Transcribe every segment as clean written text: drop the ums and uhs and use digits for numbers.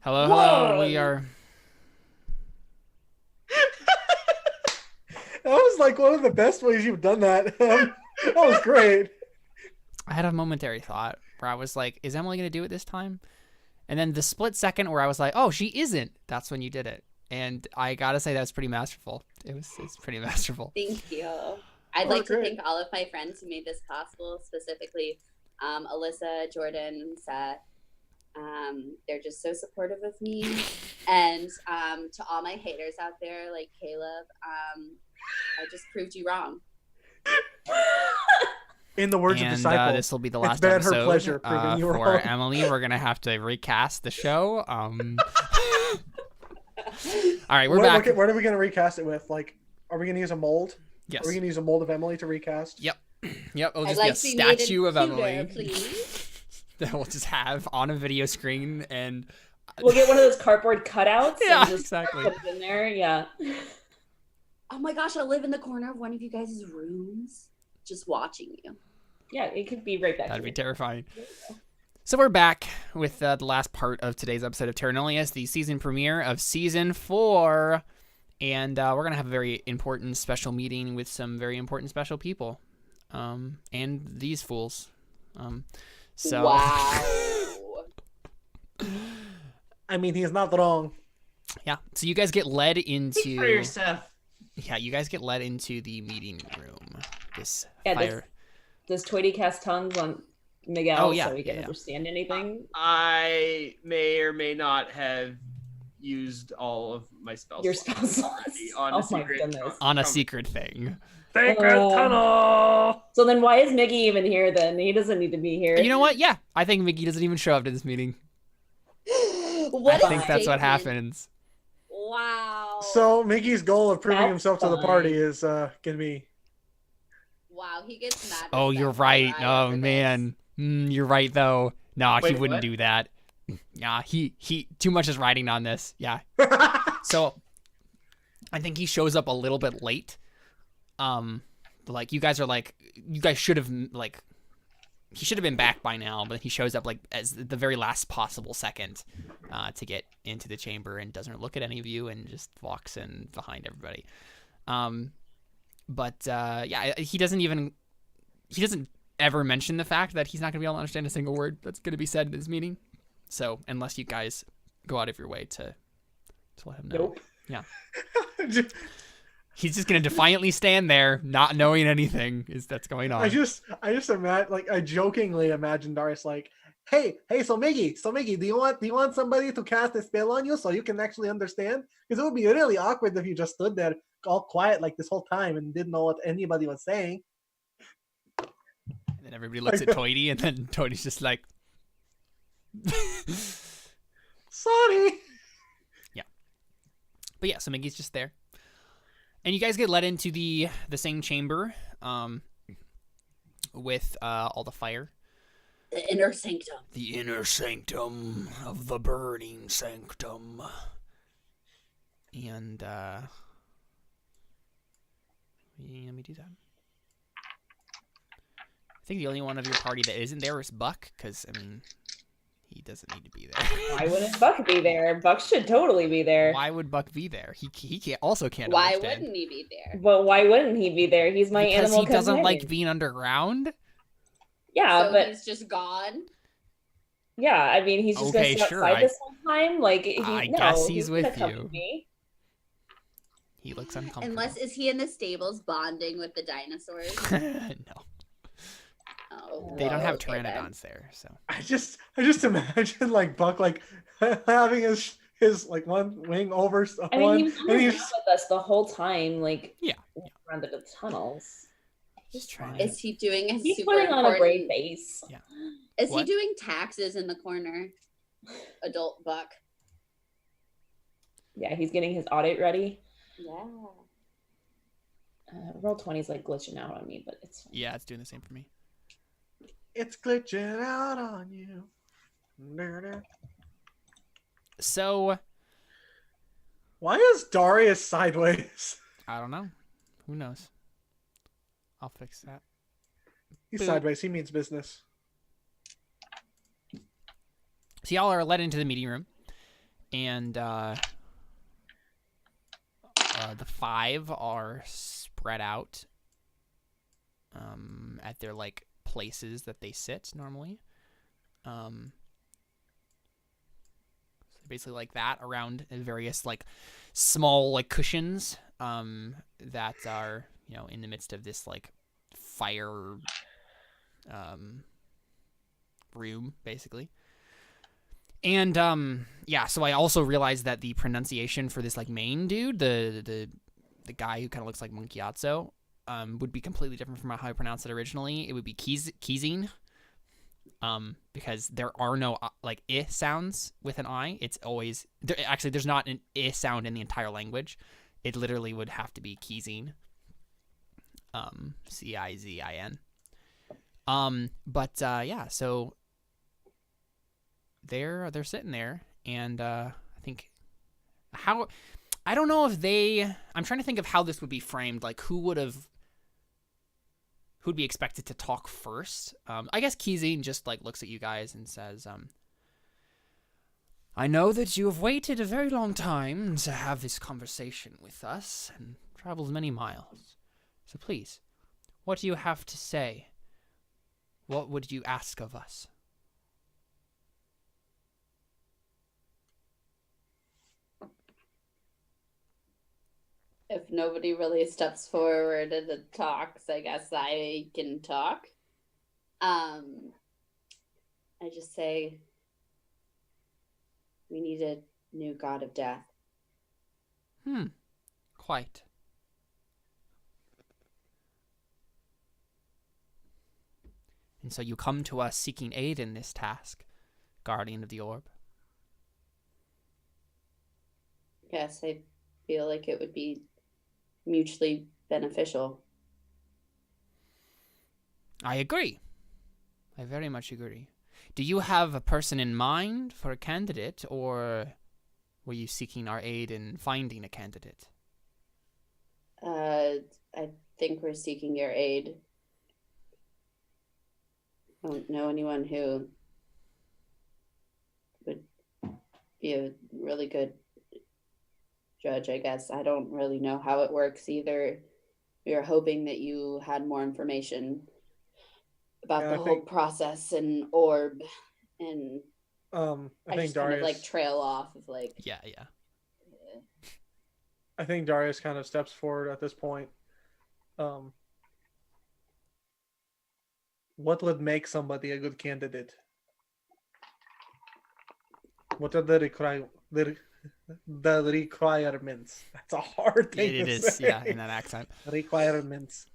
Hello, Whoa! hello. We are. That was like one of the best ways you've done that. That was great. I had a momentary thought where I was like, "Is Emily gonna do it this time?" And then the split second where I was like, "Oh, she isn't." That's when you did it, and I gotta say that was pretty masterful. It's pretty masterful. Thank you. I'd like to thank all of my friends who made this possible, specifically Alyssa, Jordan, Seth. They're just so supportive of me. And to all my haters out there, like Caleb, I just proved you wrong. In the words of Disciple, this will be the last been her episode pleasure proving you for wrong. Emily. We're gonna have to recast the show. All right, we're back. What are we gonna recast it with? Like, are we gonna use a mold? Yes. Are we gonna use a mold of Emily to recast? Yep. It'll just I'd be like a to be made statue of cuter, Emily please. that we'll just have on a video screen, and We'll get one of those cardboard cutouts Yeah, and just exactly. put it in there. Yeah. Oh my gosh, I'll live in the corner of one of you guys' rooms, just watching you. Yeah, it could be right back. that'd be here. terrifying. So we're back with the last part of today's episode of Terra Nullius, the season premiere of season 4. And we're going to have a very important special meeting with some very important special people. And these fools. So Wow. I mean, he's not wrong. yeah. So you guys get led into Speak for yourself. Yeah, you guys get led into the meeting room. This Yeah, fire. Does Toity cast tongues on Miguel Oh, yeah, so he can yeah. understand anything? I may or may not have used all of my spell Your slots spell already slots. on Oh a my secret goodness. On a secret thing. Secret Oh. tunnel. So then why is Miggy even here then? He doesn't need to be here. You know what? Yeah, I think Mickey doesn't even show up to this meeting. What I a think that's what statement. happens. Wow. So Mickey's goal of proving That's himself to the fine. party is gonna be. Wow, he gets mad. Oh, you're right. Oh man, you're right though. No, he Wait, wouldn't what? do that. Yeah, he too much is riding on this. Yeah. So, I think he shows up a little bit late. Like you guys should have he should have been back by now, but he shows up like as the very last possible second to get into the chamber and doesn't look at any of you and just walks in behind everybody. But yeah, he doesn't ever mention the fact that he's not going to be able to understand a single word that's going to be said in this meeting. So unless you guys go out of your way to let him know. Nope. Yeah. He's just going to defiantly stand there, not knowing anything that's going on. I just imagine, like, I jokingly imagine Darius like, hey, so Miggy, do you want somebody to cast a spell on you so you can actually understand? Because it would be really awkward if you just stood there all quiet like this whole time and didn't know what anybody was saying. And then everybody looks at Toity, and then Toity's just like, Sorry. yeah. But yeah, so Miggy's just there. And you guys get led into the same chamber with all the fire. The inner sanctum. The inner sanctum of the Burning Sanctum. And let me do that. I think the only one of your party that isn't there is Buck, because, I mean, he doesn't need to be there. Why wouldn't Buck be there? Buck should totally be there. Why would Buck be there? He also can't Why understand. wouldn't he be there? But why wouldn't he be there? He's my Because animal he doesn't like companion. being underground? Yeah, So but he's just gone. yeah, I mean, he's just Okay, gonna sit sure, outside this whole time. Like, I guess he's gonna with come you. me. He looks uncomfortable. Unless, is he in the stables bonding with the dinosaurs? No. Oh, They don't have okay then. pteranodons there, so. I just imagine like Buck like having his like one wing over I mean, one, he was and hanging he's out with us the whole time, like Yeah. around the tunnels. Just trying Is he doing a He's super putting on a important... brave face. Yeah. Is What? he doing taxes in the corner? Adult Buck. Yeah, he's getting his audit ready. Yeah. Roll 20's like glitching out on me, but it's fine. Yeah, it's doing the same for me. it's glitching out on you. So, Why is Darius sideways? I don't know. Who knows? I'll fix that. He's Boo. sideways. He means business. So y'all are led into the meeting room, and the 5 are spread out at their like places that they sit normally. So basically like that around various like small like cushions that are, you know, in the midst of this like fire room basically. And yeah, so I also realized that the pronunciation for this like main dude, the guy who kind of looks like Monkiatsu, would be completely different from how I pronounced it originally. It would be Keezing, because there are no like I sounds with an I. It's always actually there's not an I sound in the entire language. It literally would have to be Keezing, Cizin. But yeah, so they're sitting there, and I think I don't know if I'm trying to think of how this would be framed, like who'd be expected to talk first. I guess Keezing just like looks at you guys and says, I know that you have waited a very long time to have this conversation with us and traveled many miles. So please, what do you have to say? What would you ask of us? If nobody really steps forward and talks, I guess I can talk. I just say we need a new god of death. Quite. And so you come to us seeking aid in this task, Guardian of the Orb. Yes, I feel like it would be mutually beneficial. I agree. I very much agree. Do you have a person in mind for a candidate, or were you seeking our aid in finding a candidate? I think we're seeking your aid. I don't know anyone who would be a really good judge, I guess. I don't really know how it works either. We were hoping that you had more information about the whole process and orb, and I think just Darius kind of like trail off of like Yeah. I think Darius kind of steps forward at this point. What would make somebody a good candidate? What are the requirements? That's a hard thing It to is, say. yeah, in that accent. Requirements.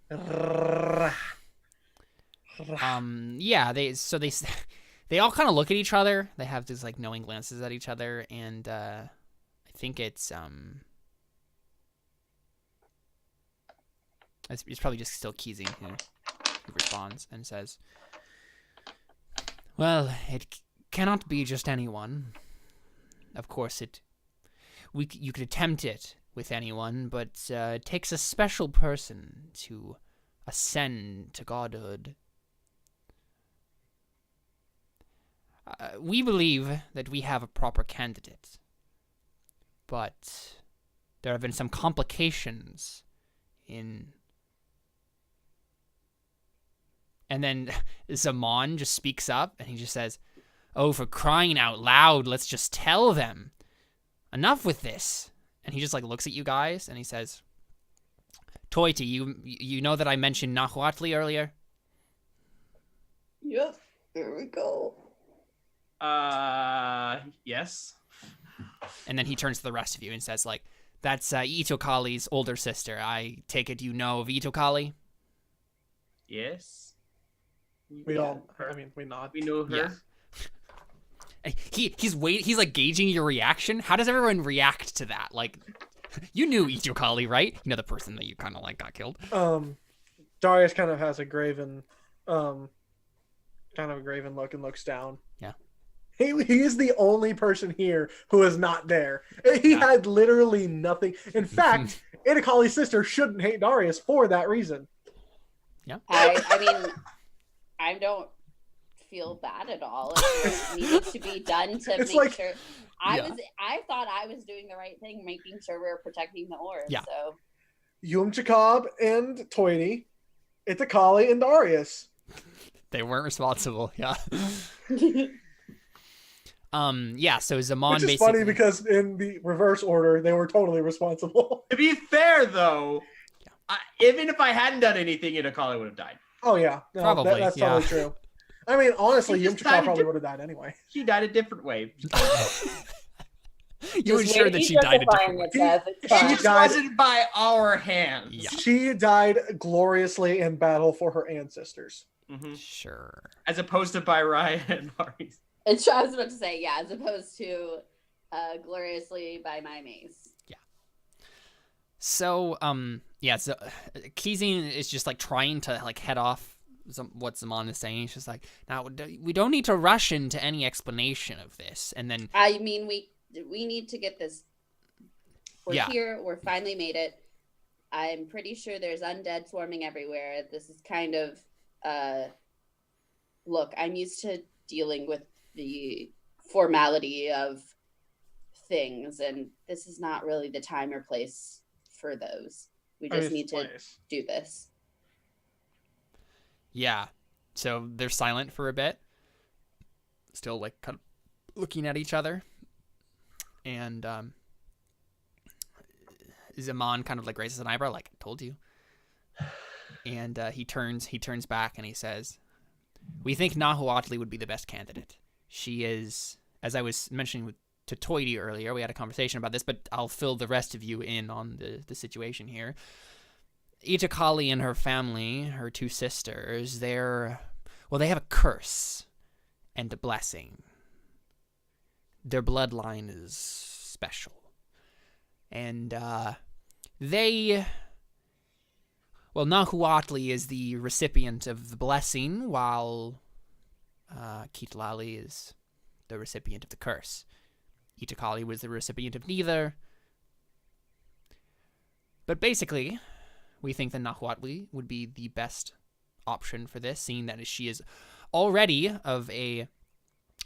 Yeah, they all kind of look at each other. They have these like knowing glances at each other, and I think it's probably just still Keezing who responds and says, well, it cannot be just anyone. Of course, you could attempt it with anyone, but it takes a special person to ascend to godhood. We believe that we have a proper candidate, but there have been some complications in... And then Zaman just speaks up, and he just says, oh, for crying out loud, let's just tell them. Enough with this. And he just like looks at you guys, and he says, Toiti, you know that I mentioned Nahuatl earlier? Yep, here we go. Yes. And then he turns to the rest of you and says, like, that's Itokali's older sister. I take it you know of Itokali? Yes. We know her. Yeah. He's like gauging your reaction. How does everyone react to that? Like, you knew Itokali, right? You know, the person that you kind of like got killed. Darius kind of has a graven look and looks down. Yeah. He is the only person here who is not there. He had literally nothing. In fact, Itokali's sister shouldn't hate Darius for that reason. Yeah. I mean, I don't feel bad at all. It needed to be done to It's make like- sure. I thought I was doing the right thing, making sure we were protecting the orb. Yeah. So Jacob and Toity, Itakali and Darius. They weren't responsible. Yeah. Yeah. So Zaman Which is basically. funny because in the reverse order, they were totally responsible. To be fair, though, even if I hadn't done anything, Itakali would have died. Oh yeah, no, Probably, that's yeah. totally true. I mean, honestly, He just Jacob died a probably diff- would have died anyway. She died a different way. You Just ensured wait, that he's she died a justifying different way. it, Seth. It's It fine. just died- wasn't by our hands. Yeah. She died gloriously in battle for her ancestors. Mhm. Sure. As opposed to by Raya and Mari's. it's, I was about to say, yeah, as opposed to gloriously by my mace. So, yeah, so Kizin is just like trying to like head off what Zaman is saying. He's just like, now we don't need to rush into any explanation of this. And then, I mean, we need to get this. We're Yeah. here. We're finally made it. I'm pretty sure there's undead swarming everywhere. This is kind of, look, I'm used to dealing with the formality of things, and this is not really the time or place for those. We just need to do this. yeah, so they're silent for a bit, still like kind of looking at each other. And Zaman kind of like raises an eyebrow, like, I told you. And he turns back and he says, we think Nahuatl would be the best candidate. She is, as I was mentioning to Toity earlier, we had a conversation about this, but I'll fill the rest of you in on the situation here. Itakali and her family, her two sisters, they have a curse and a blessing. Their bloodline is special. And Nahuatl is the recipient of the blessing, while Kitlali is the recipient of the curse. Itakali was the recipient of neither. But basically, we think that Nahuatl would be the best option for this, seeing that she is already of a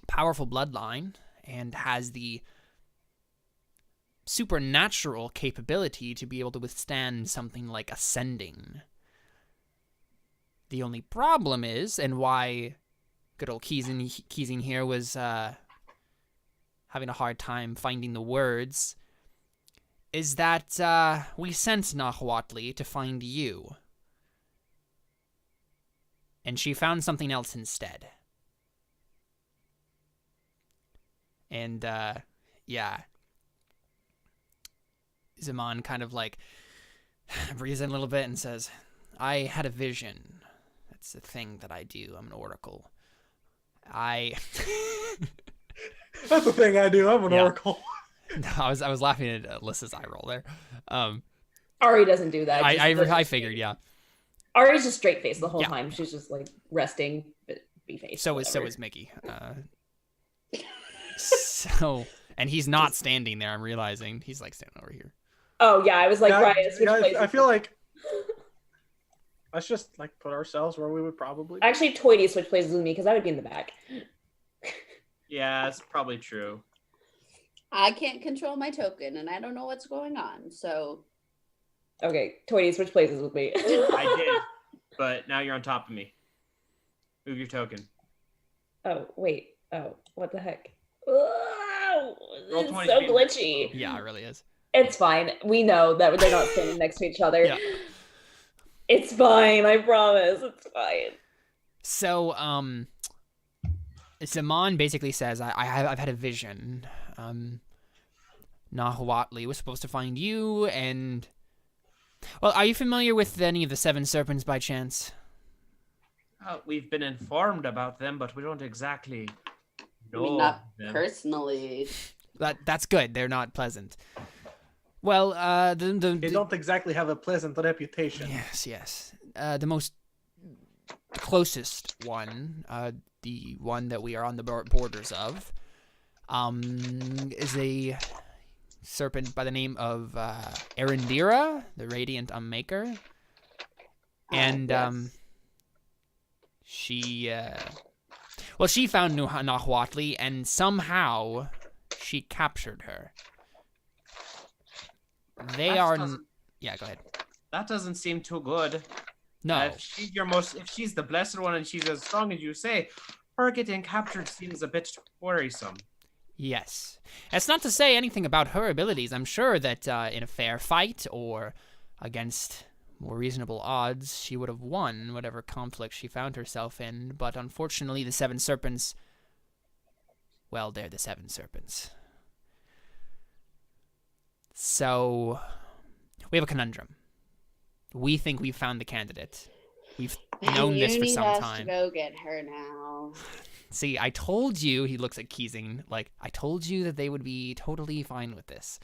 powerful bloodline and has the supernatural capability to be able to withstand something like ascending. The only problem is, and why good old Kizin here was having a hard time finding the words, is that we sent Nahuatl to find you. And she found something else instead. And, yeah. Zaman kind of like breathes in a little bit and says, I had a vision. That's the thing that I do. I'm an oracle. That's the thing I do. I'm an oracle. No, I was laughing at Alyssa's eye roll there. Ari doesn't do that. I figured, yeah. Ari's just straight face the whole Yeah. time. She's just like resting, but be face. So is Mickey. And he's not standing there. I'm realizing he's like standing over here. Oh yeah, I was like, Yeah, Raya, switch yeah, places. I feel like let's just like put ourselves where we would probably be. Actually, Toity switch places with me because I would be in the back. Yeah, that's probably true. I can't control my token, and I don't know what's going on. So Okay, Toity switch places with me. I did, but now you're on top of me. Move your token. Oh wait. Oh, what the heck? Oh, Roll it's 20 so feet. glitchy. Yeah, it really is. It's fine. We know that they're not standing next to each other. Yeah. It's fine. I promise. It's fine. So, Zaman basically says, I've had a vision. Nahuatl was supposed to find you, and... Well, are you familiar with any of the Seven Serpents by chance? We've been informed about them, but we don't exactly I know mean, not them. personally. That's good. They're not pleasant. Well, They don't exactly have a pleasant reputation. Yes. The most closest one, the one that we are on the borders of, is a serpent by the name of Arendira, the Radiant Unmaker. And Yes. she Well, she found Nahuatl, and somehow she captured her. They are... Yeah, go ahead. That doesn't seem too good. No. If she's the blessed one and she's as strong as you say, her getting captured seems a bit worrisome. Yes. That's not to say anything about her abilities. I'm sure that in a fair fight or against more reasonable odds, she would have won whatever conflict she found herself in. But unfortunately, the Seven Serpents... Well, they're the Seven Serpents. So, we have a conundrum. We think we've found the candidate. We've known this for some time. You need us to go get her now. See, I told you, he looks at Keezing, like, I told you that they would be totally fine with this.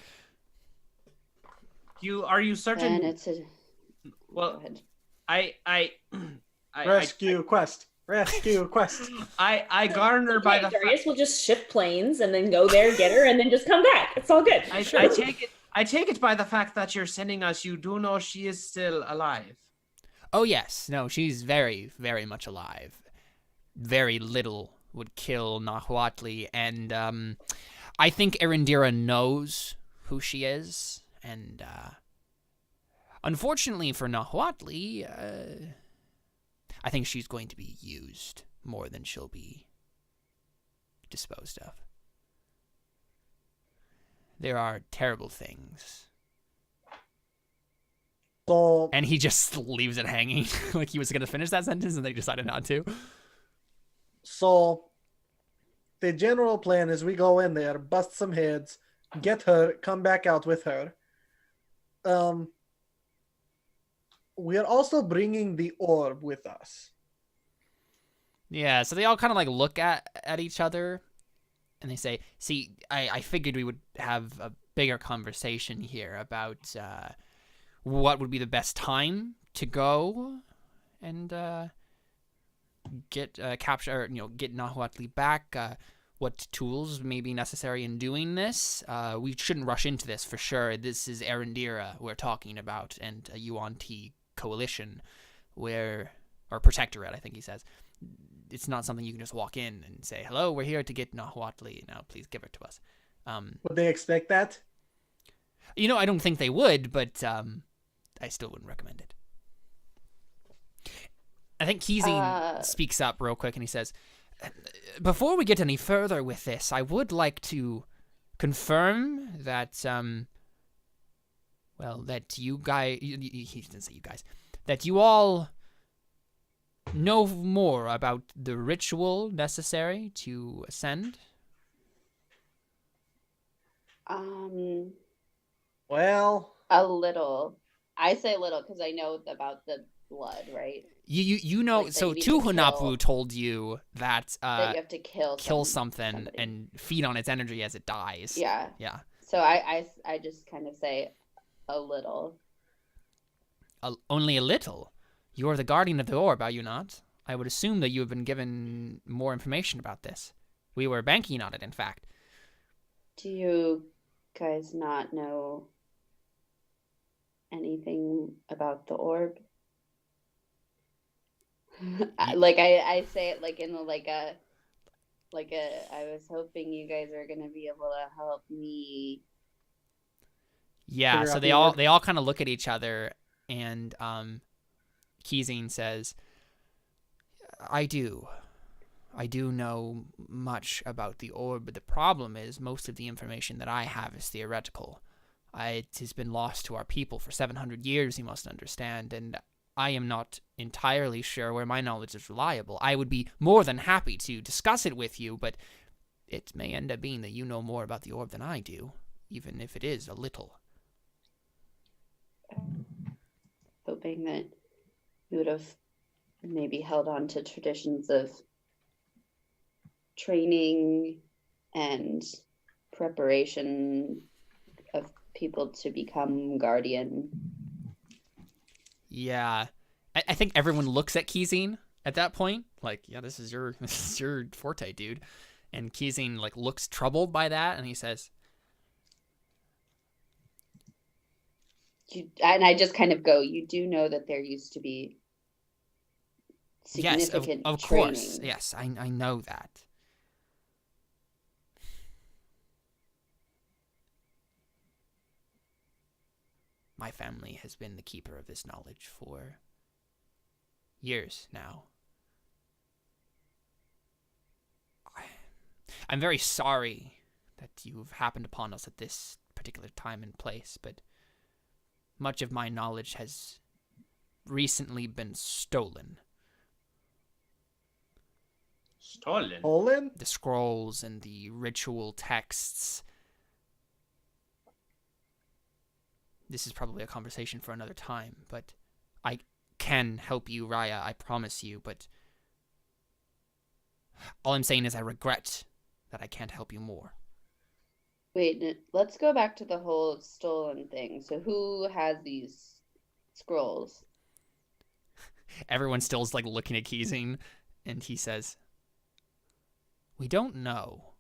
Are you certain? And it's a... Well, go ahead. Rescue quest. I garner by the Darius will just shift planes and then go there, get her, and then just come back. It's all good. I take it by the fact that you're sending us, you do know she is still alive. Oh, yes. No, she's very, very much alive. Very little would kill Nahuatl, and I think Erendira knows who she is, and unfortunately for Nahuatl, I think she's going to be used more than she'll be disposed of. There are terrible things. So, and he just leaves it hanging, like he was going to finish that sentence, and they decided not to. So, the general plan is we go in there, bust some heads, get her, come back out with her. We are also bringing the orb with us. Yeah, so they all kind of like look at each other, and they say, see, I figured we would have a bigger conversation here about what would be the best time to go and get capture, get Nahuatl back. What tools may be necessary in doing this? We shouldn't rush into this for sure. This is Erendira we're talking about, and a Yuan-Ti coalition, or protectorate, I think he says. It's not something you can just walk in and say, hello, we're here to get Nahuatl. Now, please give it to us. Would they expect that? I don't think they would, but I still wouldn't recommend it. I think Keezing speaks up real quick, and he says, before we get any further with this, I would like to confirm that, that you guys, he didn't say you guys, that you all know more about the ritual necessary to ascend. Well, a little. I say little because I know about the blood, right? You know, like so Tuhunapu told you that you have to kill something and feed on its energy as it dies. Yeah. Yeah. So I just kind of say a little. Only a little? You are the guardian of the orb, are you not? I would assume that you have been given more information about this. We were banking on it, in fact. Do you guys not know anything about the orb? Like I say it like in I was hoping you guys are gonna be able to help me. Yeah, so they all kind of look at each other, and Keezing says, I do know much about the orb, but the problem is most of the information that I have is theoretical. It has been lost to our people for 700 years, you must understand, and I am not entirely sure where my knowledge is reliable. I would be more than happy to discuss it with you, but it may end up being that you know more about the orb than I do, even if it is a little. Hoping that you would have maybe held on to traditions of training and preparation of people to become guardian. Yeah, I think everyone looks at Keezing at that point, like, yeah, this is your forte, dude. And Keezing like looks troubled by that, and he says, and I just kind of go, you do know that there used to be Yes, significant of training. course. Yes, I know that. My family has been the keeper of this knowledge for years now. I'm very sorry that you've happened upon us at this particular time and place, but much of my knowledge has recently been stolen. Stolen? Poland? The scrolls and the ritual texts. This is probably a conversation for another time, but I can help you, Raia, I promise you, but all I'm saying is I regret that I can't help you more. Wait, let's go back to the whole stolen thing. So who has these scrolls? Everyone still is like looking at Keezing, and he says, "We don't know."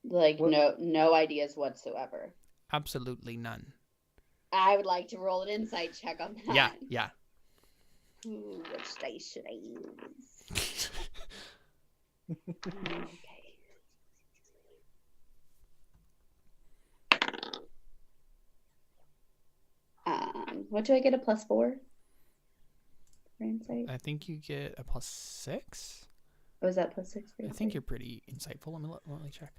Like What? no ideas whatsoever. Absolutely none. I would like to roll an insight check on that. Yeah. Ooh, which dice should I use? Okay. What do I get, a +4 for insight? I think you get a +6. Oh, is that +6 for I insight? think you're pretty insightful. Let me check.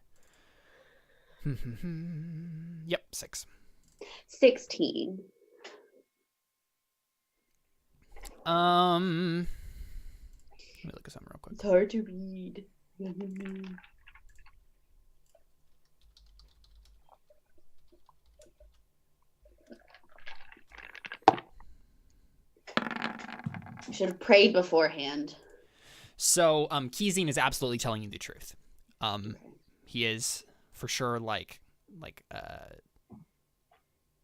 Yep, 6. 16. Let me look at something real quick. It's hard to read. You should have prayed beforehand. So, Keezing is absolutely telling you the truth. He is for sure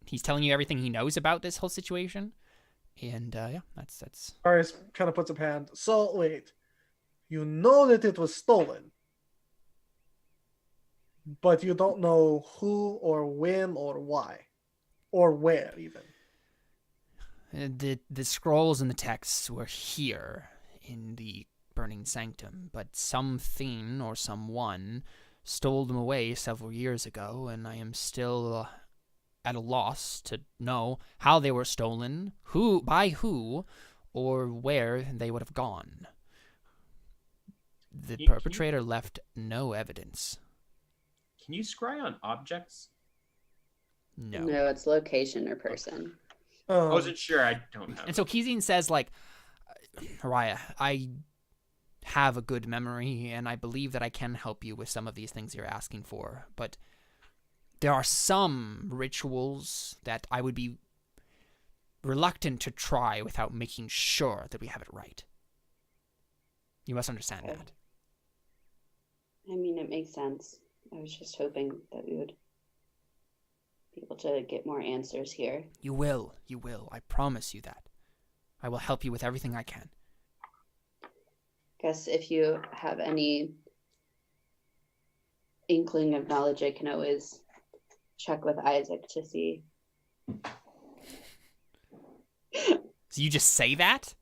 he's telling you everything he knows about this whole situation, and yeah, that's. Darius kind of puts up hand. So wait, you know that it was stolen, but you don't know who or when or why, or where even. The scrolls and the texts were here in the Burning Sanctum, but something or someone stole them away several years ago, and I am still at a loss to know how they were stolen, by who, or where they would have gone. The perpetrator left no evidence. Can you scry on objects? No. No, it's location or person. I wasn't sure. I don't have. And so Keezing says, Raia, I have a good memory, and I believe that I can help you with some of these things you're asking for, but there are some rituals that I would be reluctant to try without making sure that we have it right. You must understand that. I mean, it makes sense. I was just hoping that we would be able to get more answers here. You will. I promise you that. I will help you with everything I can. Guess if you have any inkling of knowledge, I can always check with Isaac to see. So you just say that?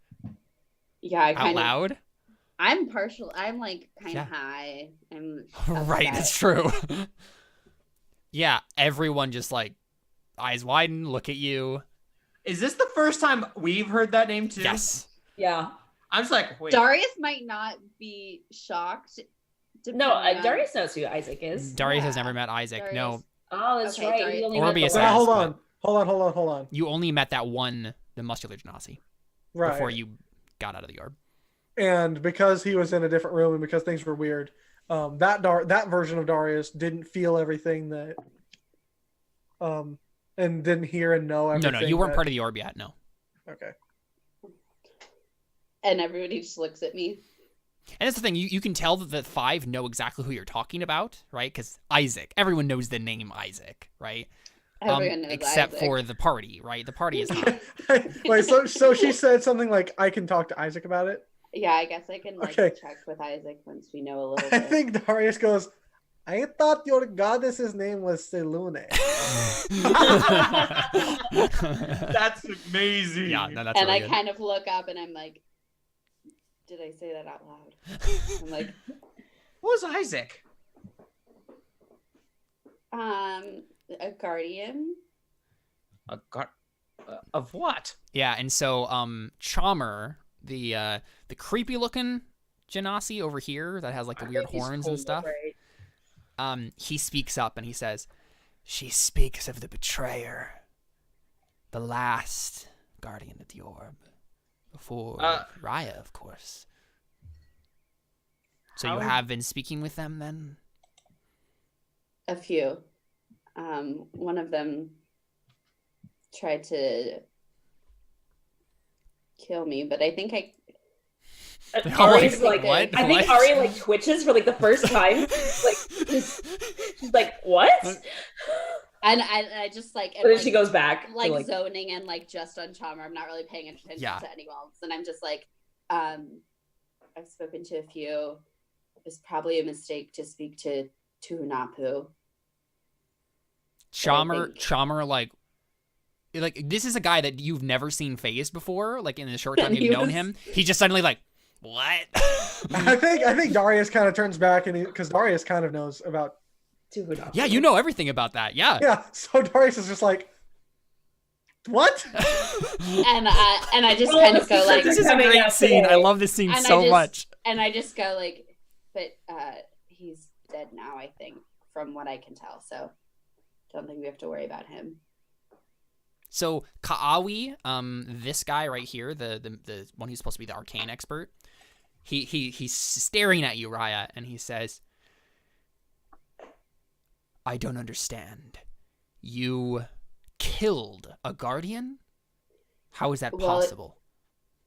Yeah, I out loud? I'm partial. I'm kind of Yeah. high. I'm Right, upset. it's true. Yeah, everyone just eyes widen, look at you. Is this the first time we've heard that name too? Yes. Yeah. I'm just like, wait. Darius might not be shocked. No, depending on- Darius knows who Isaac is. Darius has Yeah. never met Isaac. No, Darius. Oh, that's Okay, right. Darius. We only Orbeus met the has, hold but- on. you only met that one, the muscular genasi, Right. before you got out of the orb. And because he was in a different room and because things were weird, that version of Darius didn't feel everything that, and didn't hear and know everything. No, you weren't part of the orb yet. No. Okay. And everybody just looks at me. And that's the thing. You can tell that the 5 know exactly who you're talking about, right? Because Isaac, everyone knows the name Isaac, right? Everyone knows Except Isaac. for the party, right? The party is not. Wait, so she said something like, "I can talk to Isaac about it." Yeah, I guess I can Okay. check with Isaac once we know a little I bit. think Darius goes, I thought your goddess's name was Selune. That's amazing. Yeah, no, that's And really I good. kind of look up and I'm like, did I say that out loud? I'm like, Who's Isaac? a guardian. Of what? Yeah, and so Chommer, the creepy looking Genasi over here that has like the I weird think he's horns cool, and stuff. right? He speaks up and he says, "She speaks of the betrayer, the last guardian of the orb, before Raia, of course. So you How- have been speaking with them then?" A few. One of them tried to kill me, but I think I Ari's like, like, what? I think What? Ari like twitches for like the first time. Like, she's like, what? and I just like, And then like, she goes back. to, like zoning and like just on Chommer. I'm not really paying attention Yeah. to anyone else, and I'm just like, I've spoken to a few. It was probably a mistake to speak to Tuhunapu. Chommer, like this is a guy that you've never seen phased before. Like in the short time And you've he known was- him, he's just suddenly like, "What?" I think Darius kind of turns back and because Darius kind of knows about. Yeah, you know everything about that. Yeah. Yeah, so Darius is just like, what? And I just Well, kind of go like, This is a Coming great out scene. today. I love this scene And I so just- much. and I just go like, but he's dead now, I think, from what I can tell. So don't think we have to worry about him. So Ka'awi, this guy right here, the one who's supposed to be the arcane expert, he's staring at you, Raia, and he says, "I don't understand. You killed a guardian? How is that Well, possible?"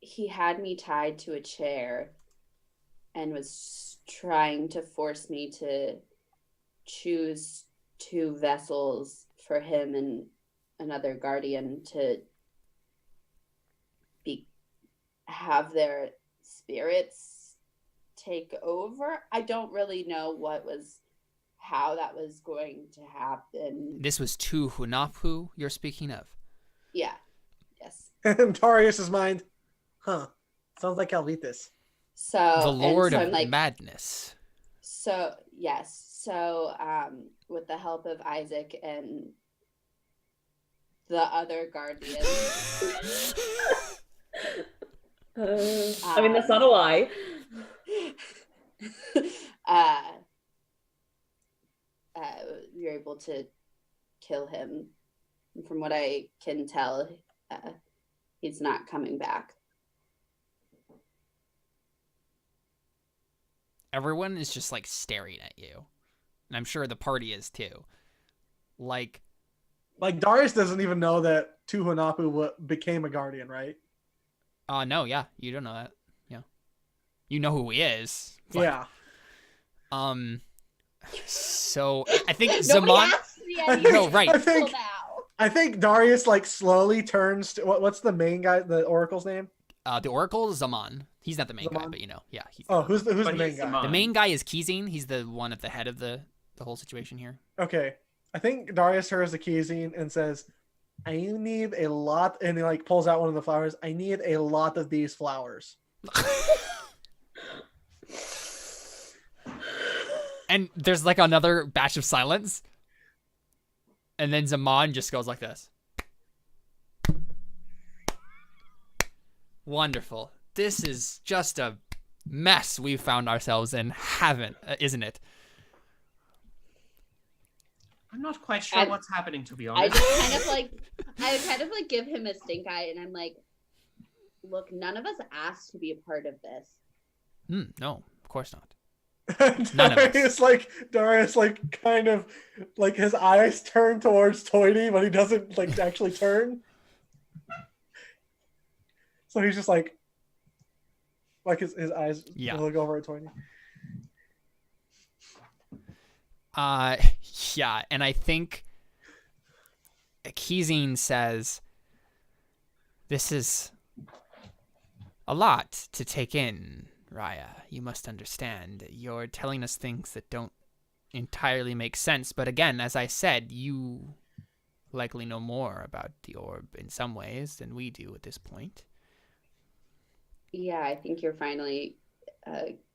He had me tied to a chair and was trying to force me to choose two vessels for him and another guardian to have their spirits take over. I don't really know how that was going to happen. This was Tu Hunapu you're speaking of. Yeah. Yes. And Darius's mind, sounds like Alvitus. So The Lord and so of I'm like, Madness. so yes. So with the help of Isaac and the other guardian, I mean, that's not a lie. we were able to kill him. And from what I can tell, he's not coming back. Everyone is just like staring at you. And I'm sure the party is too. Like Darius doesn't even know that Tuhunapu became a guardian, right? no, yeah, you don't know that. Yeah. You know who he is. but, Yeah. So I think Nobody Zaman. asked me any No, right. people now. I think Darius like slowly turns to what's the main guy, the Oracle's name? The Oracle is Zaman. He's not the main guy, Zaman? but you know, yeah. He's Oh, who's the But main he's guy? Zaman. the main guy is Kizine. He's the one at the head of the whole situation here. Okay. I think Darius hears the Kizine and says, I need a lot, and he like pulls out one of the flowers. I need a lot of these flowers. And there's like another batch of silence. And then Zaman just goes like this. Wonderful. This is just a mess we've found ourselves in, isn't it? I'm not quite sure I- what's happening, to be I honest. just kind of like give him a stink eye, and I'm like, look, none of us asked to be a part of this. No, of course not. None of us. Darius kind of like his eyes turn towards Toity, but he doesn't like actually turn. So he's just like his eyes Yeah. look over at Toity. Yeah, and I think Kizine says, "This is a lot to take in, Raia. You must understand. You're telling us things that don't entirely make sense. But again, as I said, you likely know more about the orb in some ways than we do at this point. Yeah, I think you're finally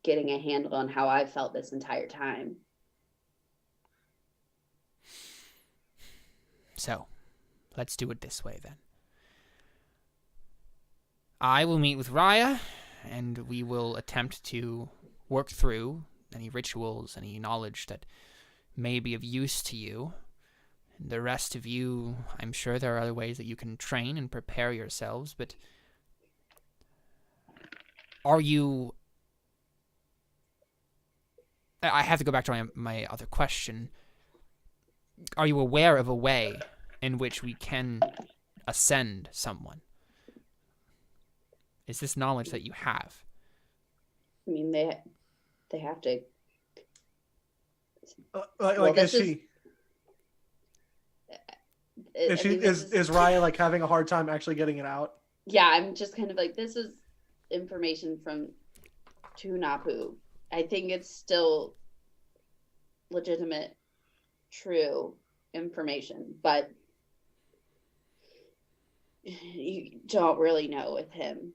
getting a handle on how I've felt this entire time. So, let's do it this way then. I will meet with Raia, and we will attempt to work through any rituals, any knowledge that may be of use to you. And the rest of you, I'm sure there are other ways that you can train and prepare yourselves, but are you... I have to go back to my other question. Are you aware of a way in which we can ascend someone? Is this knowledge that you have? I mean, they have to. Is Raia like having a hard time actually getting it out? Yeah, I'm just kind of like, this is information from Tunapu. I think it's still legitimate, true information, but you don't really know with him.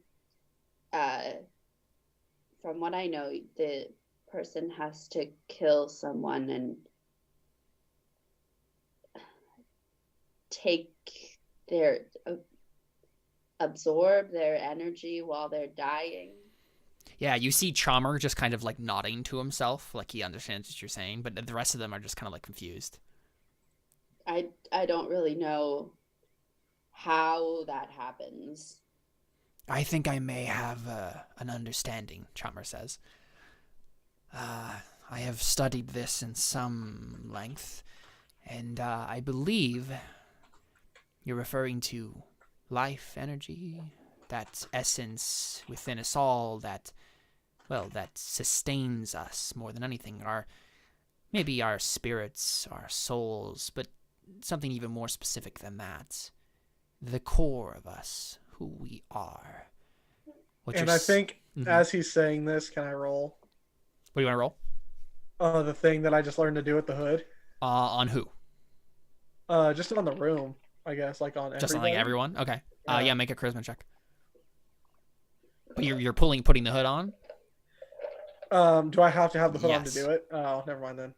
From what I know, the person has to kill someone and take their absorb their energy while they're dying. Yeah, you see Chalmer just kind of like nodding to himself, like he understands what you're saying, but the rest of them are just kind of like confused. I don't really know how that happens. I think I may have an understanding, Chalmer says. I have studied this in some length, and I believe you're referring to life energy, that essence within us all that sustains us more than anything. Maybe our spirits, our souls, but something even more specific than that. The core of us, who we are. And I think as he's saying this, can I roll? What do you want to roll? The thing that I just learned to do with the hood. On who? Just on the room, I guess, like on everybody. Just on like everyone? Okay. Yeah, make a charisma check. But you're putting the hood on? Do I have to have the hood on to Yes. do it? Oh, never mind then.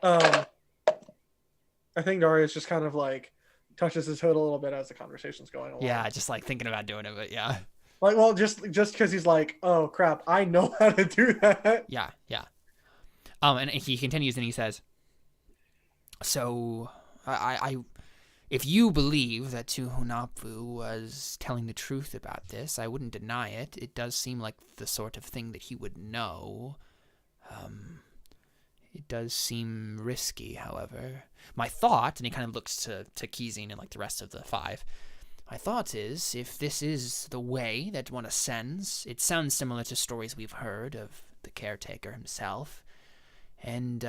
I think Darius just kind of like touches his hood a little bit as the conversation's going along. Yeah, just like thinking about doing it, but yeah. Like, well, just because he's like, oh crap, I know how to do that. Yeah. And he continues and he says, so I if you believe that Tuhunapu was telling the truth about this, I wouldn't deny it. It does seem like the sort of thing that he would know. It does seem risky, however. My thought, and he kind of looks to Kizine and like the rest of the five, my thought is, if this is the way that one ascends, it sounds similar to stories we've heard of the caretaker himself. And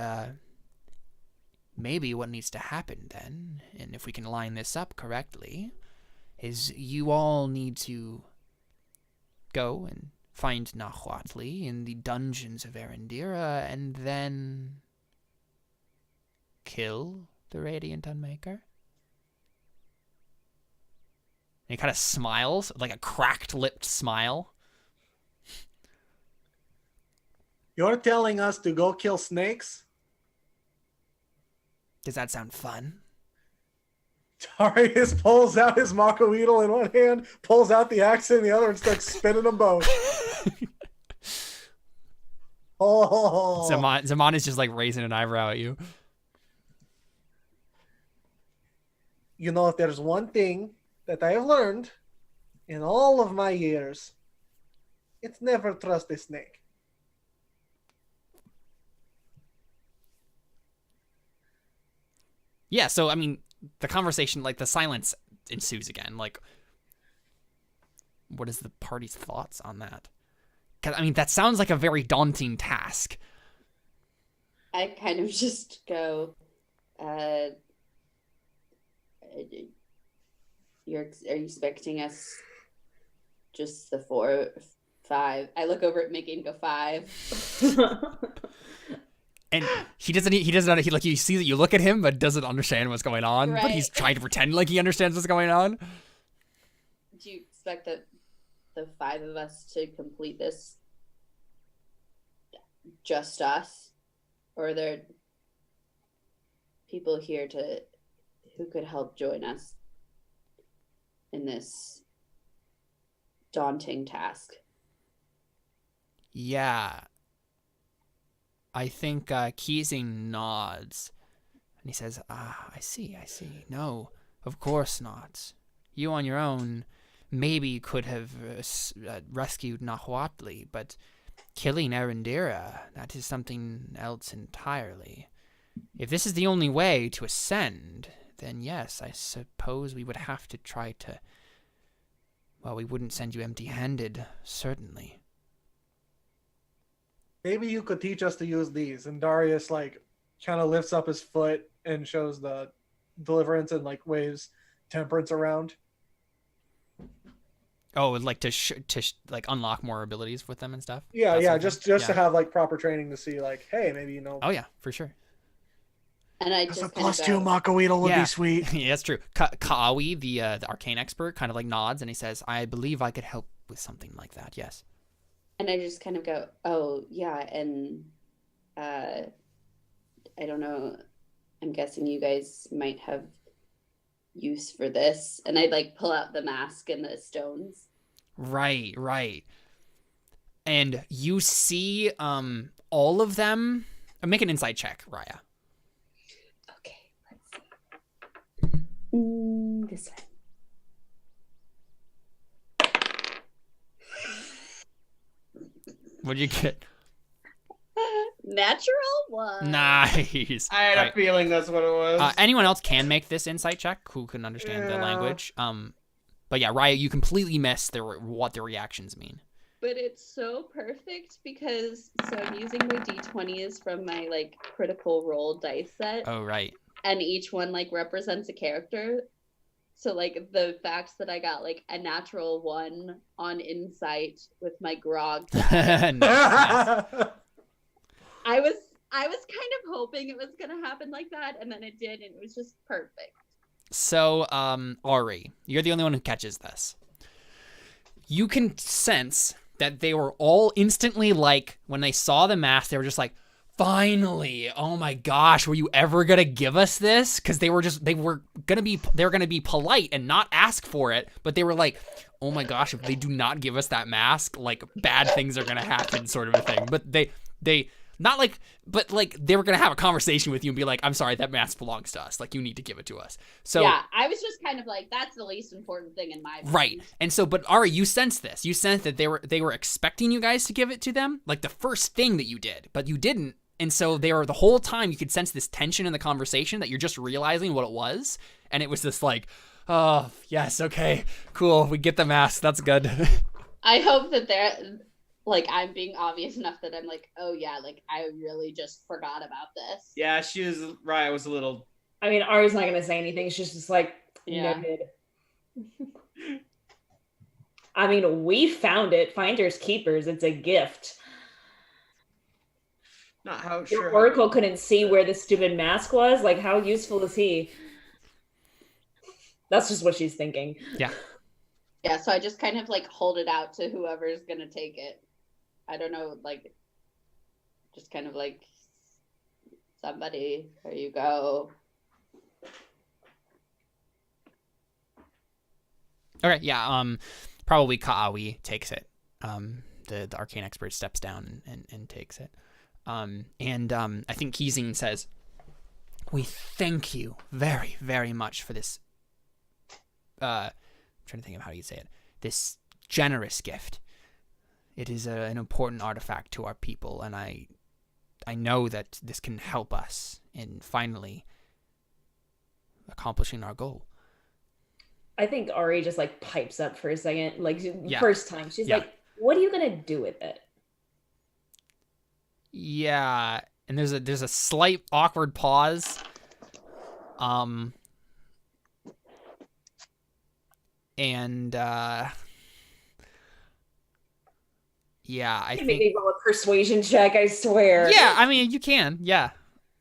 maybe what needs to happen then, and if we can line this up correctly, is you all need to go and find Nahuatli in the dungeons of Erendira and then kill the Radiant Unmaker. And he kind of smiles, like a cracked-lipped smile. You're telling us to go kill snakes? Does that sound fun? Darius pulls out his Mako Weedle in one hand, pulls out the axe in the other, and starts spinning them both. Oh. Zaman is just like raising an eyebrow at you. You know, if there's one thing that I have learned in all of my years, it's never trust a snake. Yeah, so, I mean, the conversation, like, the silence ensues again. Like, what is the party's thoughts on that? 'Cause, I mean, that sounds like a very daunting task. I kind of just go, are you expecting us just the 4, 5? I look over at Mickey and go 5. And he doesn't like, you see that you look at him but doesn't understand what's going on, but he's Right. trying to pretend like he understands what's going on. Do you expect that the 5 of us to complete this just us? Or are there people here who could help join us in this daunting task? Yeah. I think Keesing nods, and he says, I see. No, of course not. You on your own maybe could have rescued Nahuatl, but killing Arendira, that is something else entirely. If this is the only way to ascend, then yes, I suppose we would have to try to... Well, we wouldn't send you empty-handed, certainly. Maybe you could teach us to use these. And Darius like kind of lifts up his foot and shows the deliverance and like waves temperance around. Oh, like to like unlock more abilities with them and stuff. Yeah, That yeah, sort of just thing? to have like proper training to see like, hey, maybe Oh yeah, for sure. And I just just a kind of +2 go, Mako Weedle would Yeah. be sweet. Yeah, that's true. Kaawi, the arcane expert, kind of like nods and he says, "I believe I could help with something like that." Yes. and I just kind of go, oh yeah, and I don't know, I'm guessing you guys might have use for this. And I like pull out the mask and the stones. Right. And you see all of them. Make an insight check, Raia. Okay, let's see. This one. What'd you get? Natural one. Nice. I had a Right. feeling that's what it was. Anyone else can make this insight check who can understand the language. But yeah, Raia, you completely miss what the reactions mean. But it's so perfect because I'm using my d20s from my like critical role dice set, Oh, right. and each one like represents a character. So like the fact that I got like a natural 1 on insight with my grog tag, Nice. I was kind of hoping it was gonna happen like that, and then it did, and it was just perfect. So, Ari, you're the only one who catches this. You can sense that they were all instantly like, when they saw the mask, they were just like, finally, oh my gosh, were you ever gonna give us this? Because they were gonna be polite and not ask for it, but they were like, oh my gosh, if they do not give us that mask, like bad things are gonna happen, sort of a thing. But they not like, but like they were gonna have a conversation with you and be like, I'm sorry, that mask belongs to us. Like, you need to give it to us. So yeah, I was just kind of like, that's the least important thing in my mind. right. And so, but Ari, you sense this. You sense that they were expecting you guys to give it to them, like the first thing that you did, but you didn't. And so they were, the whole time you could sense this tension in the conversation that you're just realizing what it was. And it was this like, oh, yes, okay, cool. We get the mask. That's good. I hope that they're like, I'm being obvious enough that I'm like, oh yeah, like I really just forgot about this. Yeah, Raya was a little. I mean, Ari's not gonna say anything. She's just like, Yeah. noted. I mean, we found it. Finders keepers. It's a gift. Not how Your sure. Oracle couldn't see where the stupid mask was. Like, how useful is he? That's just what she's thinking. Yeah. Yeah, so I just kind of like hold it out to whoever's gonna take it. I don't know, like, just kind of like, somebody, there you go. Okay. Yeah. Probably Kaawi takes it. The arcane expert steps down and takes it. I think Keesing says, we thank you very, very much for this. I'm trying to think of how you say it. This generous gift. It is an important artifact to our people, and I know that this can help us in finally accomplishing our goal. I think Ari just like pipes up for a second. Like, Yeah. first time. She's Yeah. like, what are you gonna do with it? Yeah, and there's a slight awkward pause. Yeah, I You can think. make me roll a persuasion check, I swear. Yeah, I mean, you can. Yeah,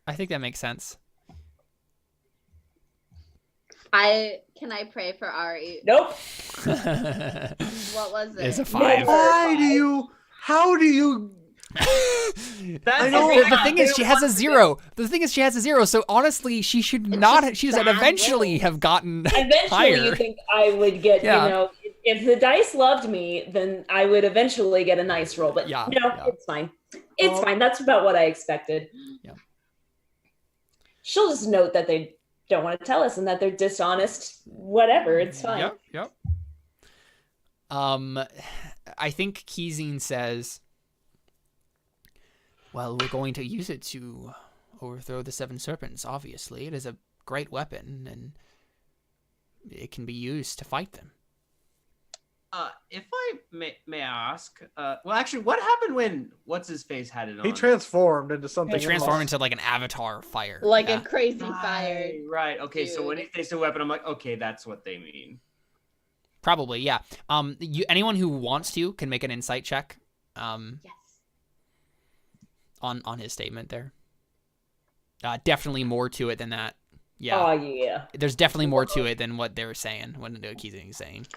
I think that makes sense. Can I pray for Ari? Nope. What was it? It's a 5. Why do you? How do you? That's I know. The thing is, she has a 0. The thing is, she has a 0. So honestly, she should not. She should bad eventually rolls. have gotten Eventually, higher. you think I would get, Yeah. you know, if the dice loved me, then I would eventually get a nice roll. But Yeah, no, yeah. it's fine. It's Oh. fine. That's about what I expected. Yeah. She'll just note that they don't want to tell us and that they're dishonest. Whatever, it's fine. Yep. Yep. I think Keezine says, "Well, we're going to use it to overthrow the 7 serpents. Obviously, it is a great weapon, and it can be used to fight them." If I may ask, well, actually, what happened when what's his face had it on? He transformed into something. They transform else. into like an avatar fire. Like Yeah. a crazy fire. Right. Okay. So when dude. he says a weapon, I'm like, okay, that's what they mean. Probably, yeah. Anyone who wants to can make an insight check. Yes. On his statement there. Definitely more to it than that. Yeah. Oh, yeah. There's definitely more to it than what they were saying, what Keezing is saying.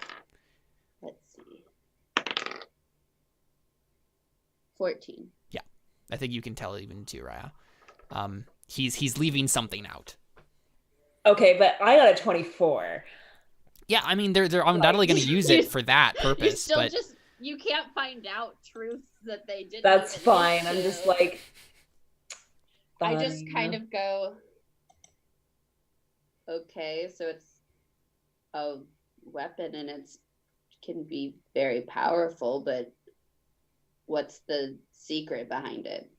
Let's see. 14. I think you can tell even too, Raya. He's leaving something out. Okay, but I got a 24. Yeah, I mean they're undoubtedly going to use it for that You purpose, still but just you can't find out truths that they didn't. That's even fine. need I'm to. just like. I just fine. kind of go. Okay, so it's a weapon and it's can be very powerful, but what's the secret behind it?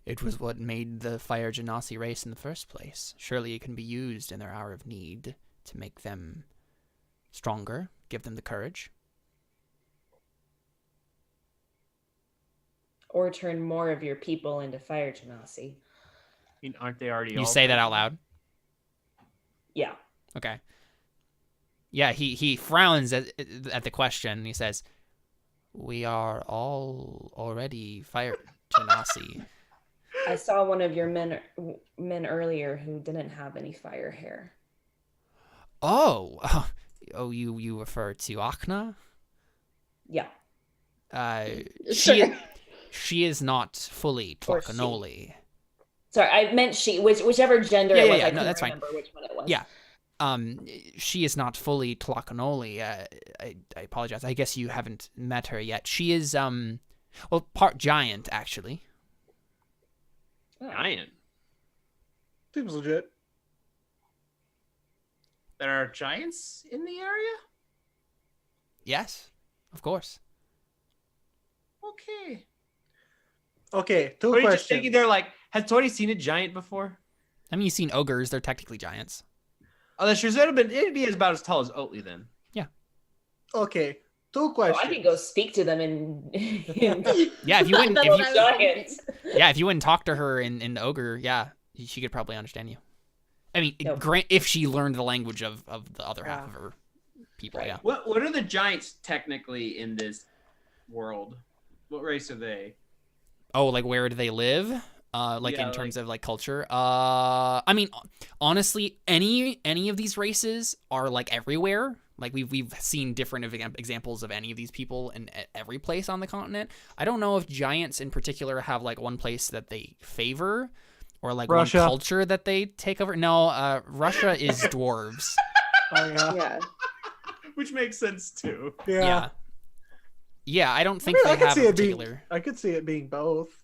it was what made the Fire Genasi race in the first place. Surely it can be used in their hour of need to make them stronger, give them the courage. Or turn more of your people into fire genasi. I mean, aren't they already? You all say that dead? out loud? Yeah. Okay. Yeah, he frowns at the question. He says, "We are all already Fire Genasi." I saw one of your men earlier who didn't have any fire hair. Oh, you refer to Akna? Yeah. Sure. She is not fully Or she. Tlacanoli. Sorry, I meant she, whichever gender Yeah, it yeah, was. yeah, I no, couldn't that's fine. remember which one it was. Yeah. She is not fully Tlacanoli. I apologize. I guess you haven't met her yet. She is well, part giant actually. Oh. Giant. Seems legit. There are giants in the area. Yes, of course. Okay. Okay, two Or are you questions. just thinking they're like, has Tori seen a giant before? I mean, you've seen ogres. They're technically giants. Oh, that's true. So it'd be about as tall as Oatly then. Okay, two Oh, questions. I can go speak to them in Yeah, if you wouldn't, That's if what you, I was giants. yeah, if you wouldn't talk to her in ogre, yeah, she could probably understand you. I mean, Nope. grant if she learned the language of the other half of her people, Right. yeah. What are the giants technically in this world? What race are they? Oh, like where do they live? Like Yeah, in terms of like culture. I mean, honestly, any of these races are like everywhere. Like we've seen different examples of any of these people in every place on the continent. I don't know if giants in particular have like one place that they favor, or like Russia. one culture that they take over. No, Russia is dwarves. Oh, yeah. Yeah. Which makes sense too. Yeah. Yeah, I don't think I they could have see a it being. particular. I could see it being both.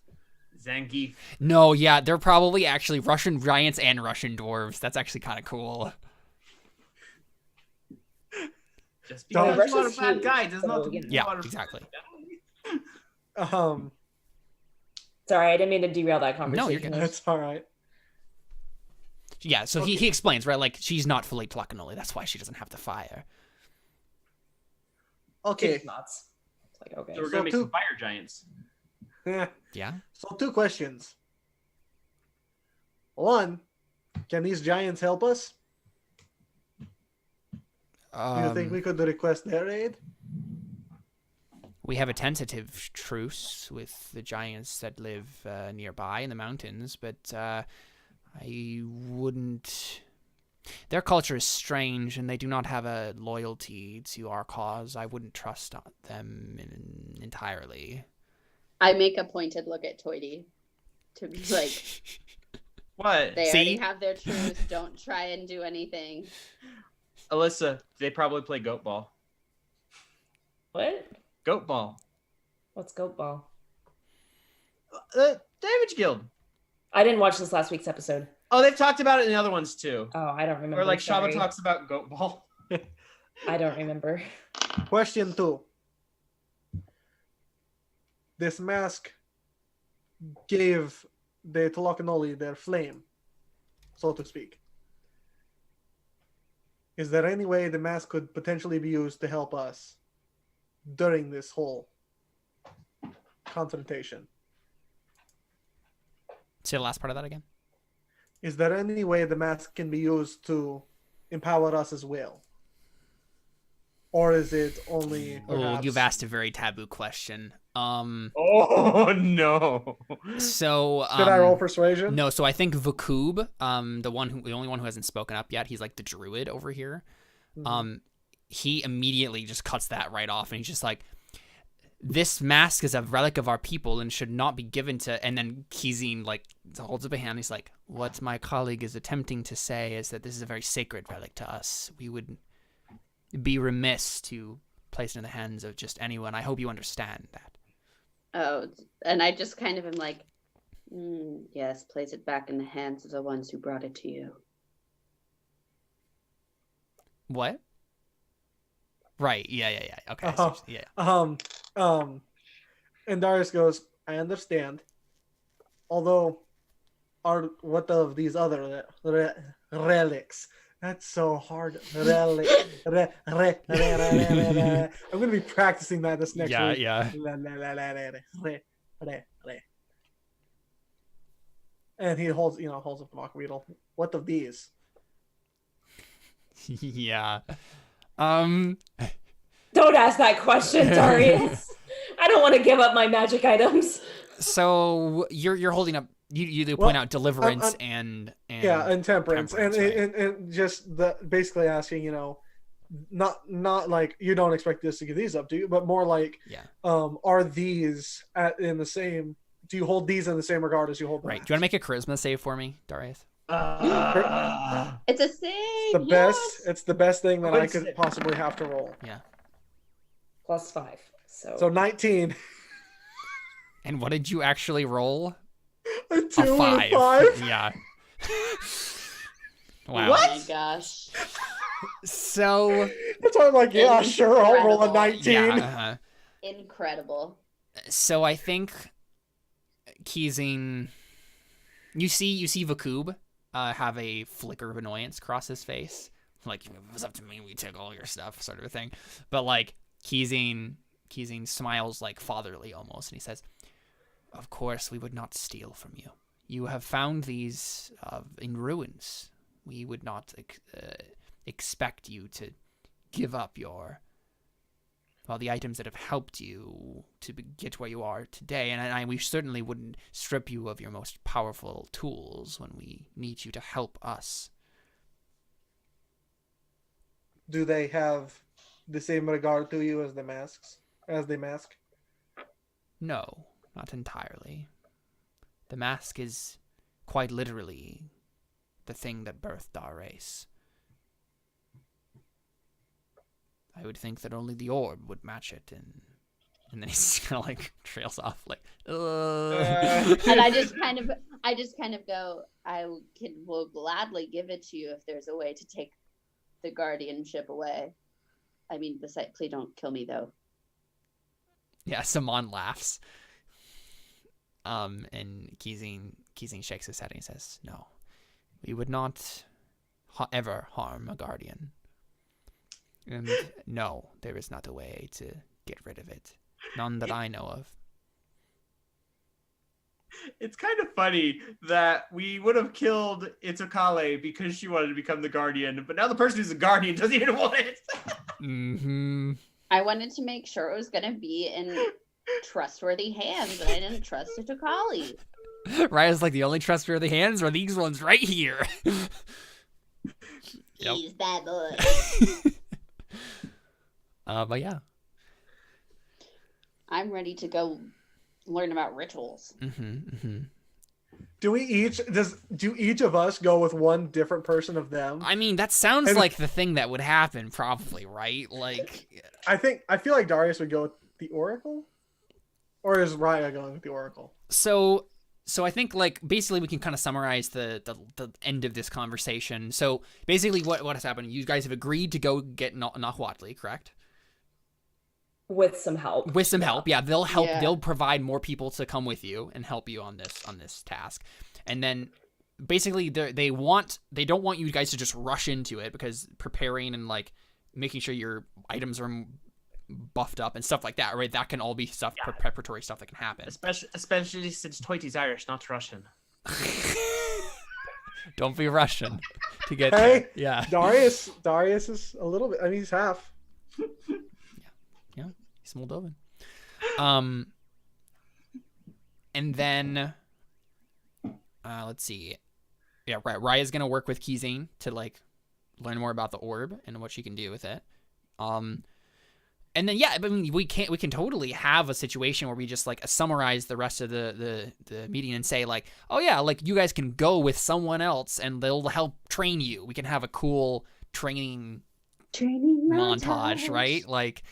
Zangief. No, yeah, they're probably actually Russian giants and Russian dwarves. That's actually kind of cool. Just No, because you are a Russia's bad huge, guy does not so, mean you know. Yeah, you are a exactly. bad guy. Sorry, I didn't mean to derail that conversation. No, you're good. That's all right. Yeah, so he explains, right? Like, she's not fully Tlacanoli. That's why she doesn't have the fire. Okay. It's nuts. It's like, okay. So we're So gonna make two- some fire giants. Yeah. Yeah? So two questions. One, can these giants help us? Do you think we could request their aid? We have a tentative truce with the giants that live nearby in the mountains, but I wouldn't... Their culture is strange, and they do not have a loyalty to our cause. I wouldn't trust them entirely. I make a pointed look at Toity to be like, What? they See? already have their truce. Don't try and do anything. Alyssa, they probably play goat ball. What? Goat ball. What's goat ball? Damage Guild. I didn't watch this last week's episode. Oh, they've talked about it in the other ones too. Oh, I don't remember. Or like sorry. Shaba talks about goat ball. I don't remember. Question 2. This mask gave the Terra Nullius their flame, so to speak. Is there any way the mask could potentially be used to help us during this whole confrontation? Say the last part of that again. Is there any way the mask can be used to empower us as well? Or is it only Oh, perhaps... you've asked a very taboo question. Oh no. So Did I roll persuasion? No, so I think Vakub, the only one who hasn't spoken up yet, he's like the druid over here. Mhm. He immediately just cuts that right off, and he's just like, this mask is a relic of our people and should not be given to... And then Kizine like holds up a hand. He's like, what my colleague is attempting to say is that this is a very sacred relic to us. We would be remiss to place it in the hands of just anyone. I hope you understand that. Oh, and I just kind of am like, yes, place it back in the hands of the ones who brought it to you. What? Right. Yeah. Okay. Uh-huh. Yeah. And Darius goes, I understand. Although, what of these other relics? That's so hard. Relic. I'm going to be practicing that this next week. Yeah. And he holds up the mock beetle. What of these? Yeah. Don't ask that question, Darius. I don't want to give up my magic items. So you're holding up. You point out deliverance and temperance, right? and just basically asking, not like you don't expect this to give these up, do you? But more like, are these in the same? Do you hold these in the same regard as you hold them? Right. Do you want to make a charisma save for me, Darius? It's a save. It's the best thing that I could possibly have to roll. Yeah. +5. So 19. And what did you actually roll? A 2 A 5. and a 5. Yeah. Wow. What? Oh my gosh. So that's why I'm like, yeah, sure, I'll roll a 19. Yeah, Incredible. So I think Kizine, you see Vakub have a flicker of annoyance cross his face. Like, if it was up to me, we'd take all your stuff, sort of a thing. But like Kizine smiles like fatherly almost, and he says, of course we would not steal from you. You have found these in ruins. We would not expect you to give up the items that have helped you to get where you are today. And we certainly wouldn't strip you of your most powerful tools when we need you to help us. Do they have the same regard to you as the mask? No, not entirely. The mask is quite literally the thing that birthed our race. I would think that only the orb would match it, and then he's kind of like trails off, like. And I just kind of go, will gladly give it to you if there's a way to take the guardianship away. I mean, besides, please don't kill me though. Yeah, Saman laughs. And Kizine shakes his head and he says, "No, we would not ever harm a guardian. And no, there is not a way to get rid of it. None that I know of." It's kind of funny that we would have killed Itzukale because she wanted to become the guardian, but now the person who's the guardian doesn't even want it. Mm-hmm. I wanted to make sure it was going to be in trustworthy hands, and I didn't trust it to Kali. Raya's like, the only trustworthy hands are these ones right here. Yep. He's bad boy. But yeah. I'm ready to go learn about rituals. Do each of us go with one different person of them? I mean, that sounds like the thing that would happen, probably, right? Like, I feel like Darius would go with the Oracle, or is Raya going with the Oracle? So I think, like, basically we can kind of summarize the end of this conversation. So basically what has happened, you guys have agreed to go get Nahuatl, correct? With some help. With some help, yeah. They'll help. Yeah. They'll provide more people to come with you and help you on this task. And then basically they don't want you guys to just rush into it, because preparing and like making sure your items are buffed up and stuff like that, right? That can all be stuff, preparatory stuff that can happen. Especially since Toity's Irish, not Russian. Don't be Russian to get Hey, there. Yeah. Darius is a little bit. I mean, he's half. Yeah, he's Moldovan. And then let's see. Yeah, right. Raya's gonna work with Kizane to like learn more about the orb and what she can do with it. And then I mean, we can totally have a situation where we just like summarize the rest of the meeting and say like, oh yeah, like you guys can go with someone else and they'll help train you. We can have a cool training montage, right? Like,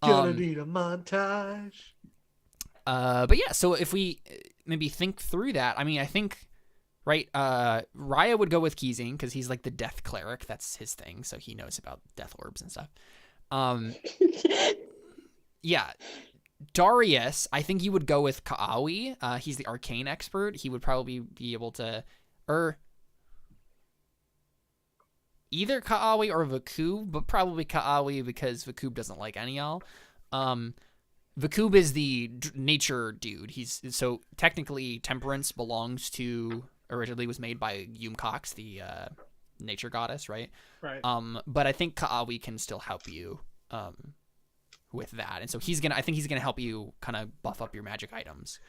Gonna need a montage. but yeah, so if we maybe think through that, I mean, I think, right, Raya would go with Kizane because he's like the death cleric. That's his thing, so he knows about death orbs and stuff. Yeah, Darius, I think you would go with Ka'awi. He's the arcane expert. He would probably be able to, either Ka'awi or Vakub, but probably Ka'awi because Vakub doesn't like any y'all. Vakub is the nature dude. So technically Temperance originally was made by Yumcox, the nature goddess, right? Right. But I think Ka'awi can still help you with that. And so I think he's gonna help you kind of buff up your magic items.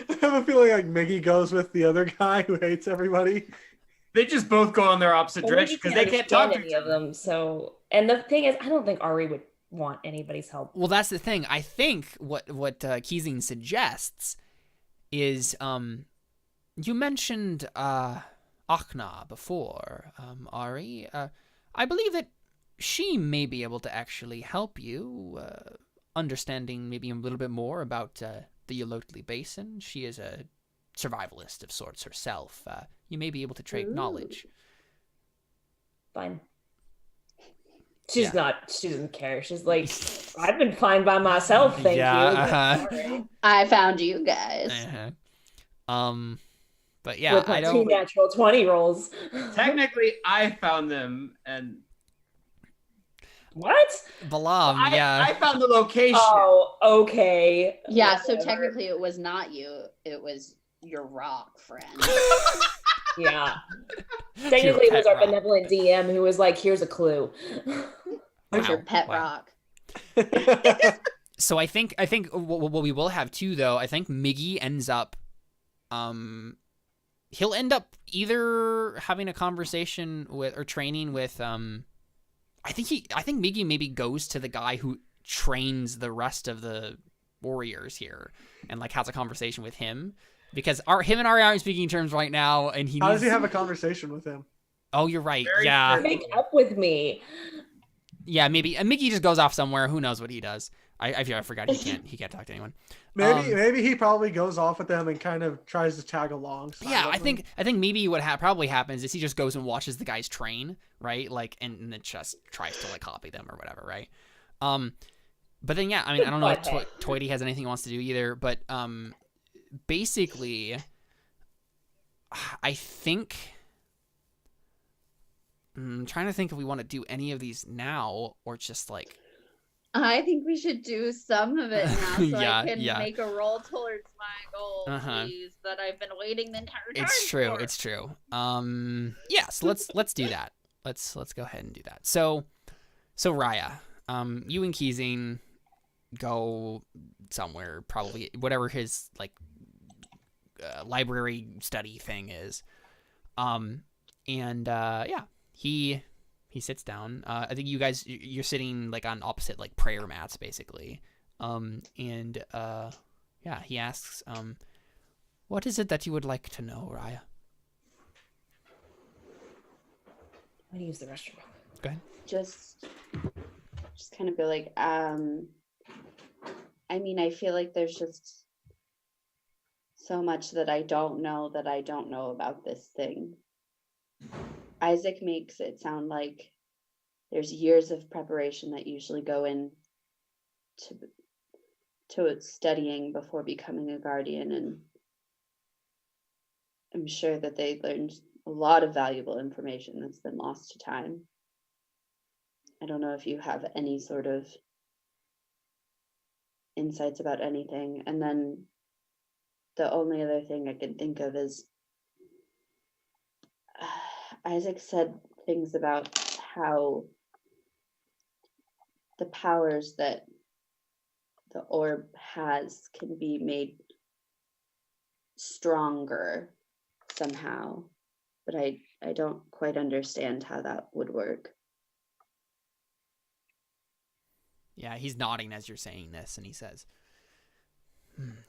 I have a feeling like Miggy goes with the other guy who hates everybody. They just both go on their opposite direction because they can't talk to any each of other. them. So, and the thing is, I don't think Ari would want anybody's help. Well, that's the thing. I think what Kizane suggests is you mentioned Akhna before, Ari. I believe that she may be able to actually help you, understanding maybe a little bit more about the Yolotli Basin. She is a survivalist of sorts herself. You may be able to trade knowledge. Fine. She doesn't care. She's like, I've been fine by myself, thank you. Uh-huh. I found you guys. But yeah, With I two don't. natural 20 rolls. Technically, I found them, and What? Balam, I found the location. Oh, okay. Yeah, so Whatever. technically it was not you. It was your rock friend. Yeah. Technically, it was pet our rock. benevolent DM who was like, here's a clue. Who's your pet Wow. rock? So I think what we will have too, though. I think Miggy ends up, he'll end up either having a conversation with or training with. I think Miggy maybe goes to the guy who trains the rest of the warriors here and like has a conversation with him, because him and Ari aren't speaking terms right now, and How does he have a conversation with him? Oh, you're right. Very Yeah. true. Make up with me. Yeah, maybe. And Mickey just goes off somewhere. Who knows what he does? I forgot he can't talk to anyone. Maybe he probably goes off with them and kind of tries to tag along. Yeah, I silently. think maybe what probably happens is he just goes and watches the guys train, right? Like, and then just tries to like copy them or whatever, right? But then yeah, I mean, I don't know if Toity has anything he wants to do either, but basically, I think. I'm trying to think if we want to do any of these now or just like. I think we should do some of it now so Yeah, I can yeah. make a roll towards my goal, Uh-huh. please, that I've been waiting the entire time It's true. for. It's true. Yeah. So let's do that. Let's go ahead and do that. So Raya, you and Kizane, go somewhere, probably whatever his like library study thing is. Yeah, he sits down. I think you guys you're sitting like on opposite like prayer mats basically. Yeah, he asks, what is it that you would like to know, Raia? I'm gonna use the restroom. Go ahead. Just kind of go like, I mean, I feel like there's just so much that I don't know about this thing. Isaac makes it sound like there's years of preparation that usually go in to studying before becoming a guardian, and I'm sure that they learned a lot of valuable information that's been lost to time. I don't know if you have any sort of insights about anything. And then the only other thing I can think of is Isaac said things about how the powers that the orb has can be made stronger somehow, but I don't quite understand how that would work. Yeah, he's nodding as you're saying this, and he says,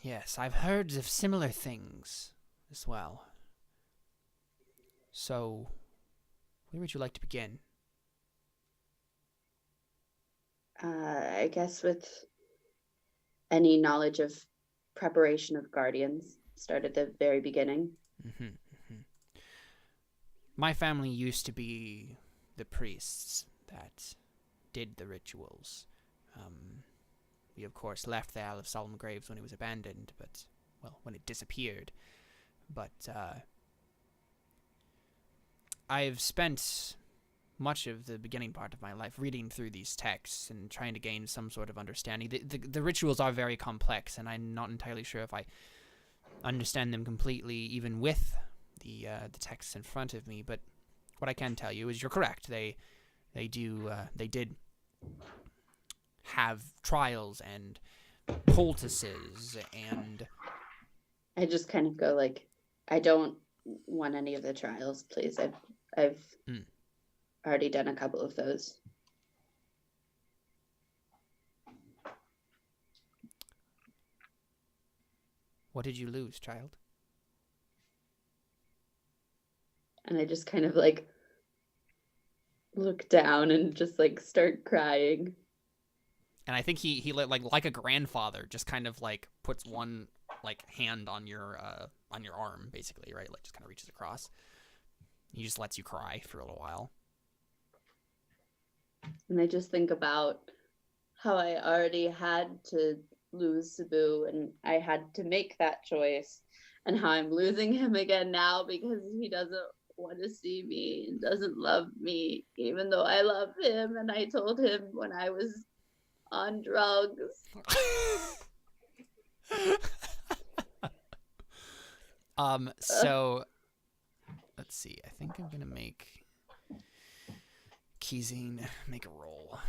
yes, I've heard of similar things as well. So, where would you like to begin? I guess with any knowledge of preparation of guardians, start at the very beginning. My family used to be the priests that did the rituals. We, of course, left the Isle of Solemn Graves when it was abandoned, when it disappeared. But I've spent much of the beginning part of my life reading through these texts and trying to gain some sort of understanding. The rituals are very complex, and I'm not entirely sure if I understand them completely, even with the texts in front of me. But what I can tell you is you're correct. They did have trials and poultices, and I just kind of go like, I don't want any of the trials, please. I've already done a couple of those. What did you lose, child? And I just kind of like look down and just like start crying. And I think he like a grandfather just kind of like puts one like hand on your arm, basically, right? Like just kind of reaches across. He just lets you cry for a little while. And I just think about how I already had to lose Sabu, and I had to make that choice, and how I'm losing him again now because he doesn't want to see me and doesn't love me, even though I love him. And I told him when I was on drugs. So let's see. I think I'm gonna make Kizine make a roll.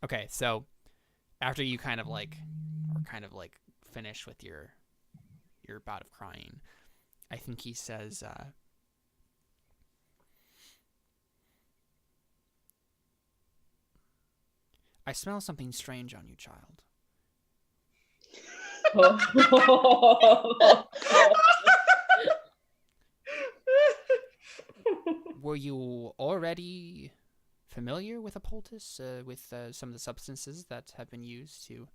Okay, so after you kind of like finish with your bout of crying, I think he says, I smell something strange on you, child. Were you already familiar with a poultice, with some of the substances that have been used to...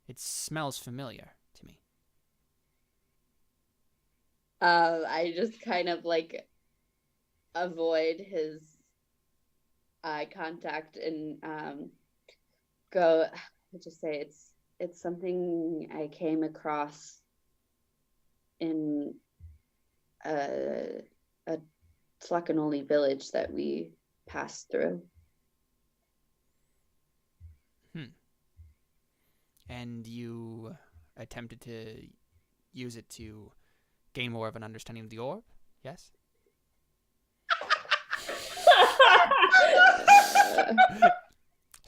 It smells familiar to me. I just kind of like avoid his eye contact and go, I just say it's something I came across in a Tlakanoli village that we passed through. And you attempted to use it to gain more of an understanding of the orb. Yes.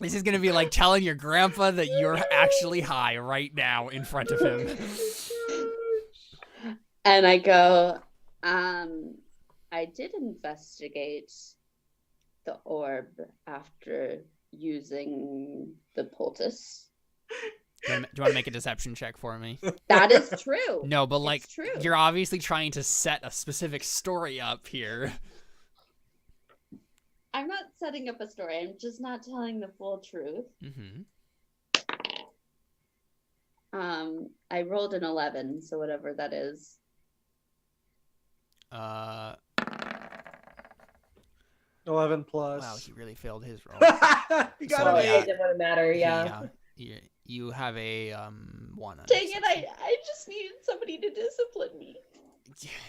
This is gonna be like telling your grandpa that you're actually high right now in front of him. And I go, I did investigate the orb after using the poultice. Do you want to make a deception check for me? That is true. No, but like, It's true. you're obviously trying to set a specific story up here. I'm not setting up a story. I'm just not telling the full truth. Mm-hmm. I rolled an 11, so whatever that is. 11 plus. Wow, he really failed his roll. You got So, an yeah. 8. It wouldn't matter. Yeah. You have a 1. On Dang it, deception. I just needed somebody to discipline me.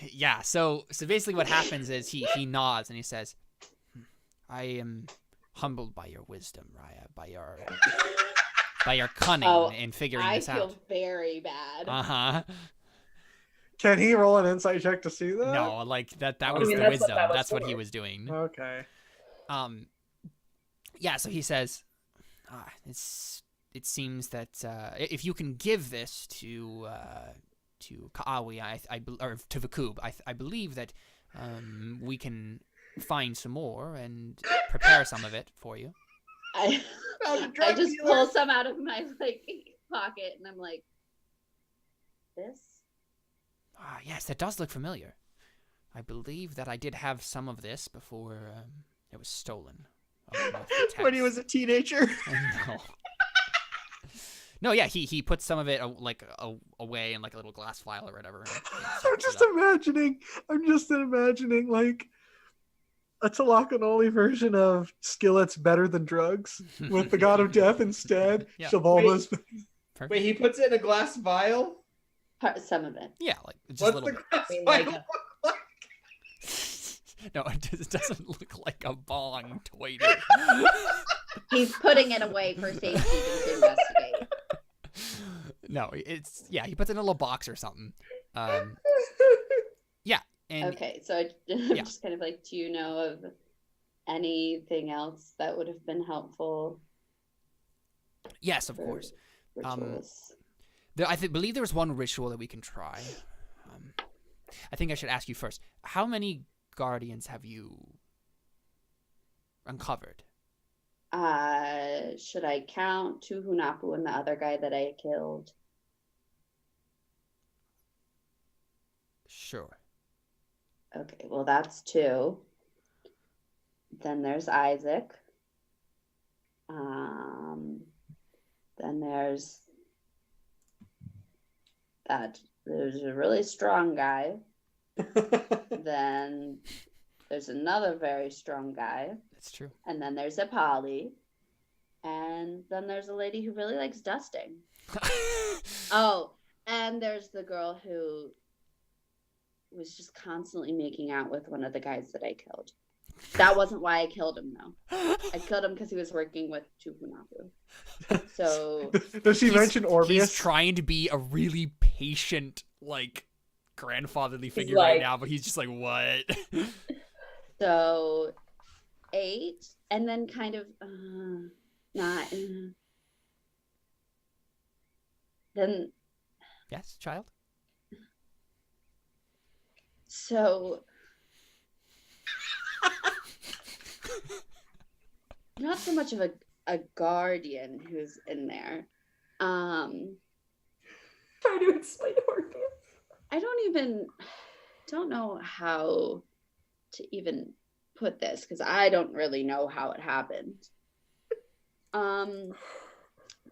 Yeah. So basically, what happens is he nods and he says, "I am humbled by your wisdom, Raia, by your cunning in figuring I this feel out." very bad. Uh-huh. Can he roll an insight check to see that? No, like that I was mean, the that's what wisdom. that was That's what he for. was doing. Okay. Yeah, so he says, it seems that if you can give this to Ka'awi, or to Vakub, I believe that we can find some more and prepare some of it for you. I just pull some out of my pocket and I'm like, this? Yes, that does look familiar. I believe that I did have some of this before it was stolen. When he was a teenager. No. No, yeah, he puts some of it away in like a little glass vial or whatever. I'm just imagining like a Talakanoli version of Skillet's Better Than Drugs with the God of Death instead. Yeah. Shavolma's. Perfect. Wait, he puts it in a glass vial? Some of it. Yeah, like just What's a the little bit. glass I mean, vial like, look like? No, it doesn't look like a bong toy. Dude. He's putting it away for safekeeping to investigate. No, he puts it in a little box or something. Yeah, and Okay, so I'm just kind of like, do you know of anything else that would have been helpful? yes, of course. Rituals. I believe there was one ritual that we can try. I think I should ask you first. How many guardians have you uncovered? Should I count two Hunapu and the other guy that I killed? Sure. Okay, well that's 2. Then there's Isaac. Then there's a really strong guy. Then there's another very strong guy. That's true. And then there's a Polly. And then there's a lady who really likes dusting. Oh, and there's the girl who was just constantly making out with one of the guys that I killed. That wasn't why I killed him, though. I killed him because he was working with Chupunapu. So Does she mention Orbeus? He's trying to be a really patient, like, grandfatherly figure like- right now, but he's just like, what? So 8, and then kind of 9. Then Yes, child? so not so much of a guardian who's in there. Trying to explain Orpheus. I don't know how to even put this because I don't really know how it happened.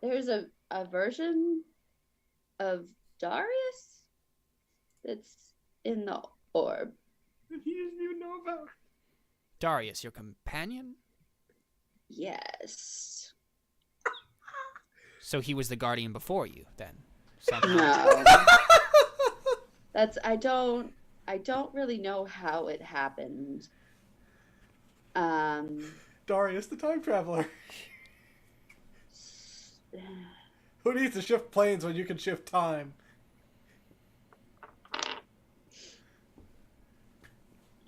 There's a version of Darius that's in the orb. He doesn't even know about. Darius, your companion? Yes. So he was the guardian before you, then? Somehow. No. I don't really know how it happened. Darius, the time traveler. Who needs to shift planes when you can shift time?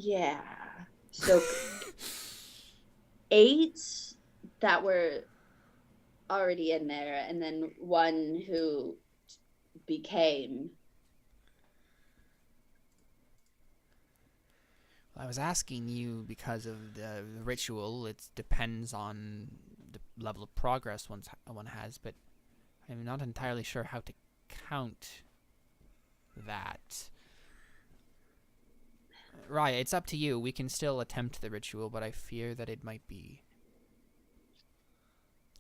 Yeah. So 8 that were already in there, and then 1 who became. I was asking you because of the ritual. It depends on the level of progress one has, but I'm not entirely sure how to count that. Raya, it's up to you. We can still attempt the ritual, but I fear that it might be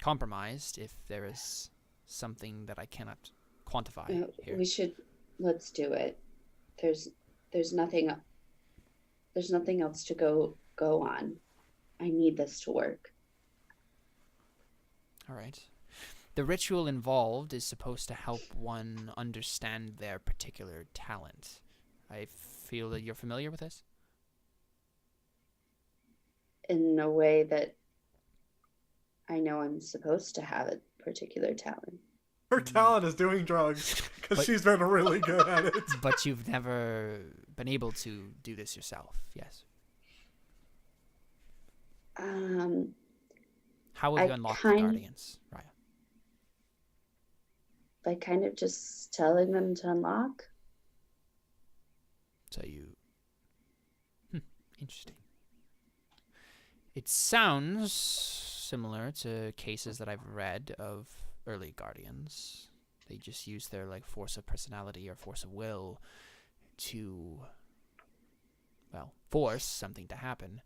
compromised if there is something that I cannot quantify here. Let's do it. There's nothing else to go on. I need this to work. All right. The ritual involved is supposed to help one understand their particular talent. I feel that you're familiar with this? In a way that I know I'm supposed to have a particular talent. Her talent is doing drugs because she's been really good at it. But you've never been able to do this yourself, yes? How have you unlocked the Guardians, Raya? By kind of just telling them to unlock. So you... Interesting. It sounds similar to cases that I've read of early Guardians. They just use their force of personality or force of will to, force something to happen.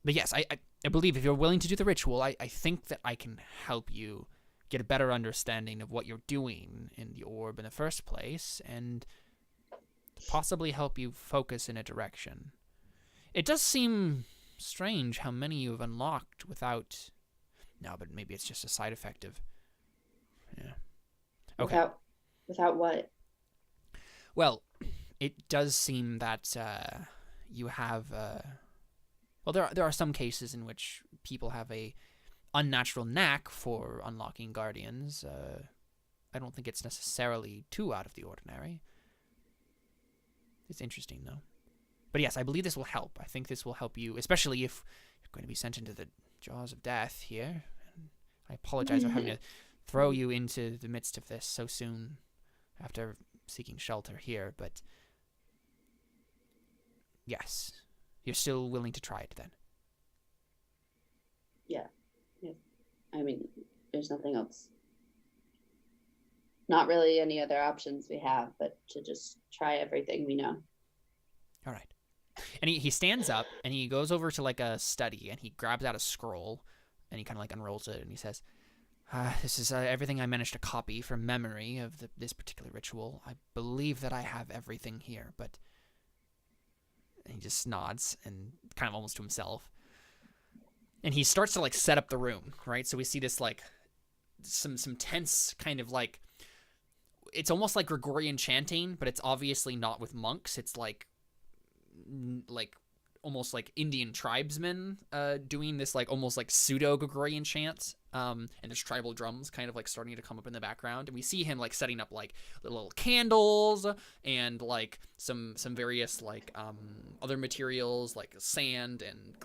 But yes, I believe if you're willing to do the ritual, I think that I can help you get a better understanding of what you're doing in the orb in the first place, and possibly help you focus in a direction. It does seem strange how many you've unlocked without... No, but maybe it's just a side effect of... Yeah. Okay. Without what? Well, it does seem that you have... there are some cases in which people have a unnatural knack for unlocking Guardians. I don't think it's necessarily too out of the ordinary. It's interesting, though. But yes, I believe this will help. I think this will help you, especially if you're going to be sent into the jaws of death here. And I apologize for having to throw you into the midst of this so soon after seeking shelter here, but yes, you're still willing to try it then. Yeah. I mean, there's nothing else. Not really any other options we have, but to just try everything we know. All right. And he stands up and he goes over to a study and he grabs out a scroll and he kind of unrolls it and he says, this is everything I managed to copy from memory of this particular ritual. I believe that I have everything here, but... And he just nods and kind of almost to himself. And he starts to set up the room, right? So we see this some tense kind of it's almost like Gregorian chanting, but it's obviously not with monks. It's almost like Indian tribesmen doing this almost pseudo Gregorian chant. And there's tribal drums kind of starting to come up in the background, and we see him setting up little candles and some various other materials like sand and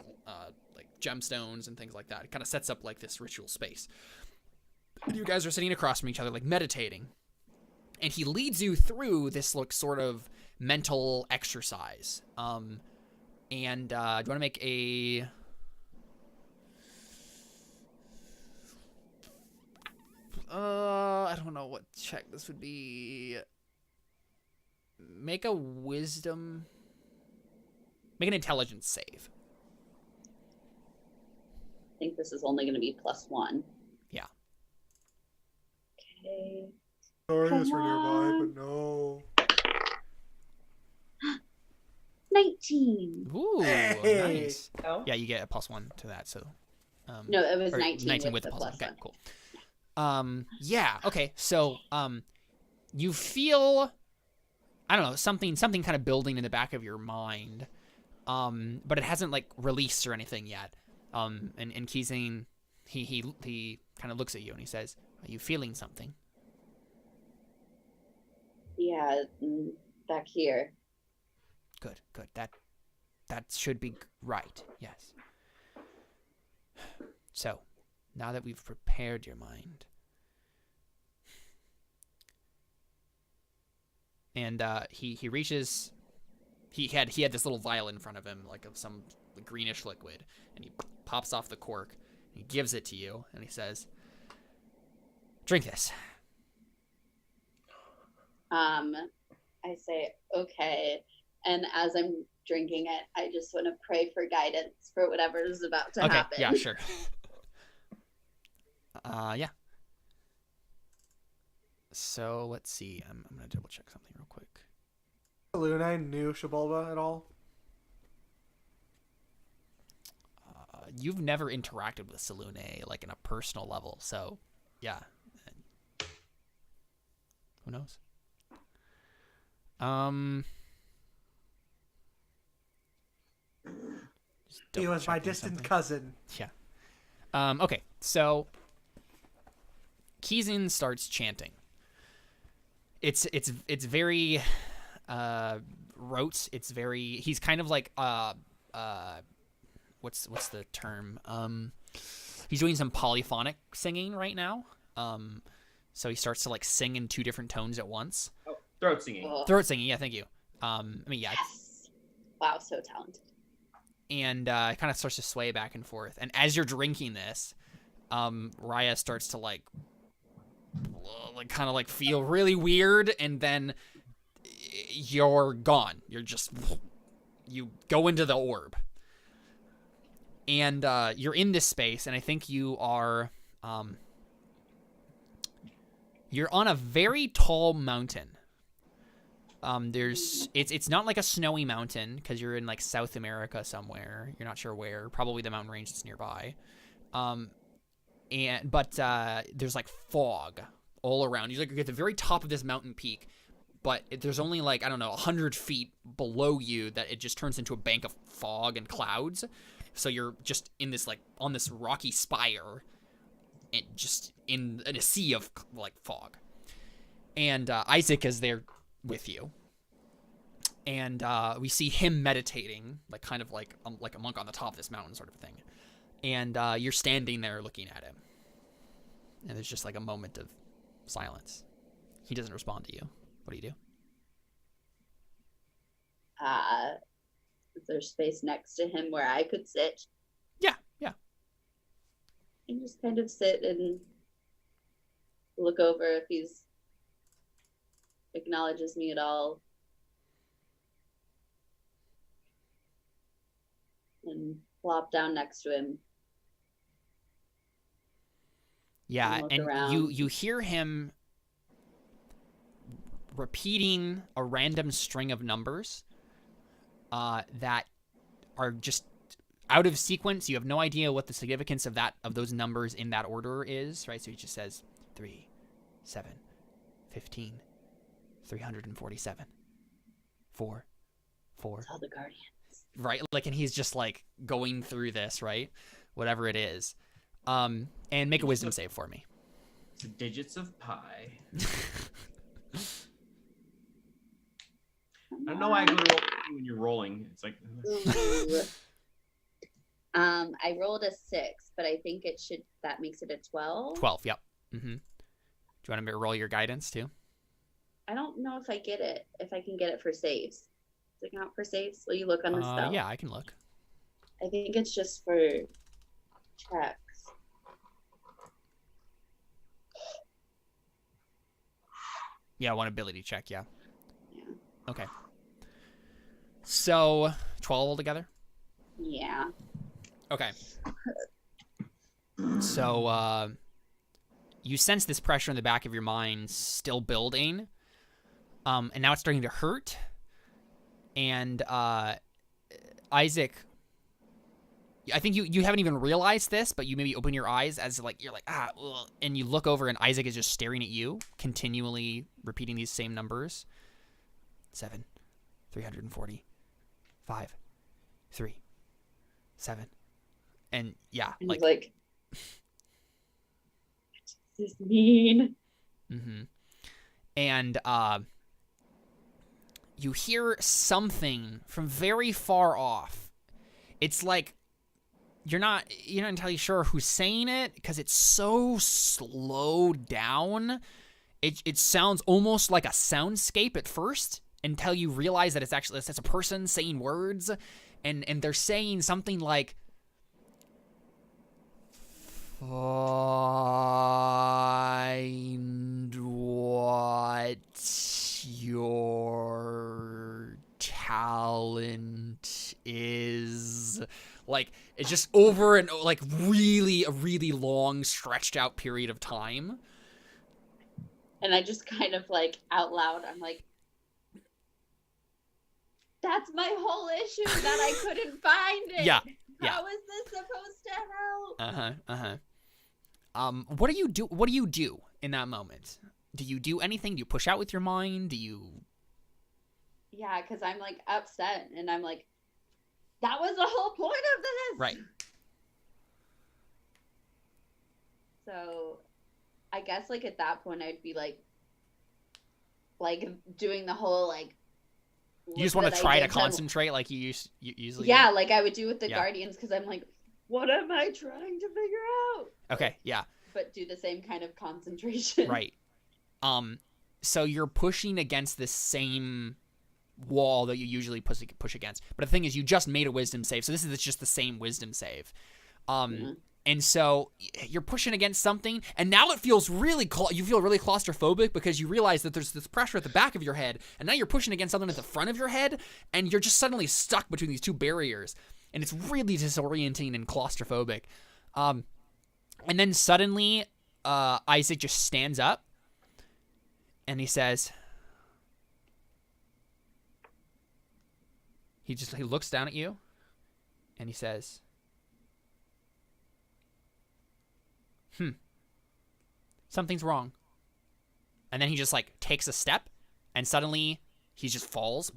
gemstones and things like that. It kind of sets up this ritual space. And you guys are sitting across from each other meditating, and he leads you through this sort of mental exercise. And do you want to make a... I don't know what check this would be. Make a wisdom... Make an intelligence save. I think this is only going to be +1. Yeah. Okay. Sorry, it's for nearby, but no. 19. Ooh, Hey. nice. Oh. Yeah, you get a +1 to that, so... No, it was or 19 with the the +1. Okay, +1. cool. Yeah, okay, so, you feel... I don't know, something kind of building in the back of your mind, but it hasn't, released or anything yet. And Kizane, he kind of looks at you and he says, "Are you feeling something?" Yeah, back here. Good. That should be right. Yes. So, now that we've prepared your mind, and he reaches. He had this little vial in front of him, like of some greenish liquid, and he pops off the cork. He gives it to you, and he says, "Drink this." I say, okay. And as I'm drinking it, I just want to pray for guidance for whatever is about to happen. Yeah, sure. Yeah. So let's see. I'm gonna double check something real quick. Luna knew Shibolba at all? You've never interacted with Salune like in a personal level, so yeah. Who knows? He was my distant cousin. Yeah. Okay, so Kizin starts chanting. It's very rote. It's very. He's kind of like what's the term? He's doing some polyphonic singing right now. So he starts to like sing in two different tones at once. Oh, throat singing. Throat singing, yeah, thank you. I mean, yeah. Yes. Wow, so talented. And it kind of starts to sway back and forth. And as you're drinking this, Raia starts to like kind of like feel really weird, and then you're gone. You go into the orb. And you're in this space, and I think you are you're on a very tall mountain. It's not like a snowy mountain because you're in like South America somewhere. You're not sure where. Probably the mountain range that's nearby. But there's like fog all around. You're like at the very top of this mountain peak, but there's only like, I don't know, 100 feet below you that it just turns into a bank of fog and clouds. So you're just in this like on this rocky spire, and just in a sea of like fog. And Isaac is there with you, and we see him meditating, like kind of like a monk on the top of this mountain, sort of thing. And you're standing there looking at him, and there's just like a moment of silence. He doesn't respond to you. What do you do? Is there space next to him where I could sit? Yeah. And just kind of sit and look over if he's acknowledges me at all. And plop down next to him. Yeah, and around. you hear him repeating a random string of numbers that are just out of sequence. You have no idea what the significance of those numbers in that order is, right? So he just says 3, 7, 15, 347, 4, 4. It's all the Guardians. Right? Like, and he's just like going through this, right? Whatever it is. And make a wisdom save for me. It's the digits of pi. I don't know why I go to roll when you're rolling. It's like I rolled a 6, but I think that makes it a 12. 12, yep. Mm-hmm. Do you want me to roll your guidance too? I don't know if I get it, if I can get it for saves. Does it count for saves? Will you look on the spell? Yeah, I can look. I think it's just for checks. Yeah, one ability check, yeah. Yeah. Okay. So, 12 altogether? Yeah. Okay. So, you sense this pressure in the back of your mind still building, and now it's starting to hurt. And Isaac, I think you haven't even realized this, but you maybe open your eyes as like you're like ugh, and you look over, and Isaac is just staring at you, continually repeating these same numbers: 7, 340, 5, 3, 7, and yeah, And like. What does this mean? Mm-hmm. And you hear something from very far off. It's like you're not entirely sure who's saying it because it's so slowed down. It sounds almost like a soundscape at first until you realize that it's a person saying words, and they're saying something like, "Find what your talent is." Like, it's just over and like really a really long stretched out period of time. And I just kind of like out loud, I'm like, that's my whole issue, that I couldn't find it. Yeah. How is this supposed to help? What do you do in that moment? Do you do anything? Do you push out with your mind? Do you? Yeah, because I'm like upset, and I'm like, that was the whole point of this. Right. So, I guess like at that point I'd be like doing the whole like. You just want to try to concentrate like you usually. Yeah, like I would do with the Guardians, because I'm like, what am I trying to figure out? Okay, yeah. But do the same kind of concentration. Right. So you're pushing against the same wall that you usually push against. But the thing is, you just made a wisdom save, so this is just the same wisdom save. And so you're pushing against something, and now it feels you feel really claustrophobic because you realize that there's this pressure at the back of your head, and now you're pushing against something at the front of your head, and you're just suddenly stuck between these two barriers, and it's really disorienting and claustrophobic. And then suddenly, Isaac just stands up, and he says, he looks down at you, and he says, something's wrong. And then he just like takes a step, and suddenly he just falls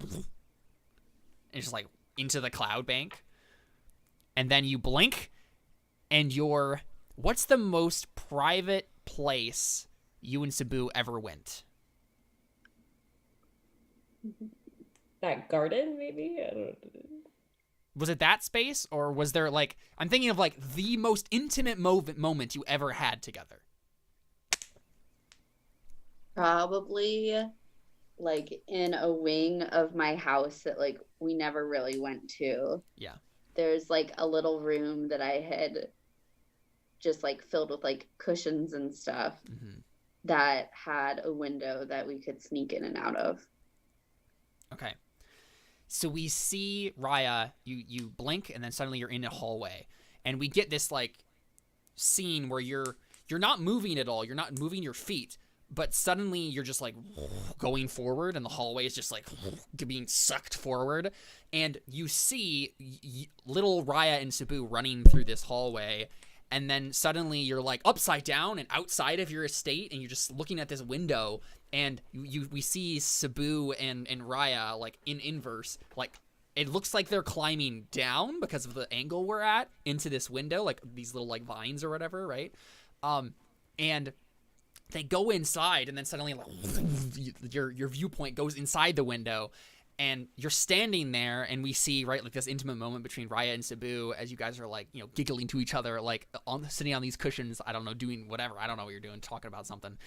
and just like into the cloud bank. And then you blink, and what's the most private place you and Sabu ever went? That garden, maybe? I don't know. Was it that space, or was there like, I'm thinking of like the most intimate moment you ever had together? Probably like in a wing of my house that like we never really went to. Yeah. There's like a little room that I had just like filled with like cushions and stuff that had a window that we could sneak in and out of. Okay. So we see Raia, you blink, and then suddenly you're in a hallway. And we get this like scene where you're not moving at all, you're not moving your feet, but suddenly you're just like going forward, and the hallway is just like being sucked forward. And you see little Raia and Sabu running through this hallway, and then suddenly you're like upside down and outside of your estate, and you're just looking at this window, and we see Sabu and Raia like in inverse, like it looks like they're climbing down because of the angle we're at into this window, like these little like vines or whatever, right? And they go inside, and then suddenly like your viewpoint goes inside the window, and you're standing there, and we see, right, like this intimate moment between Raia and Sabu as you guys are like, you know, giggling to each other, like sitting on these cushions, I don't know, doing whatever, I don't know what you're doing, talking about something.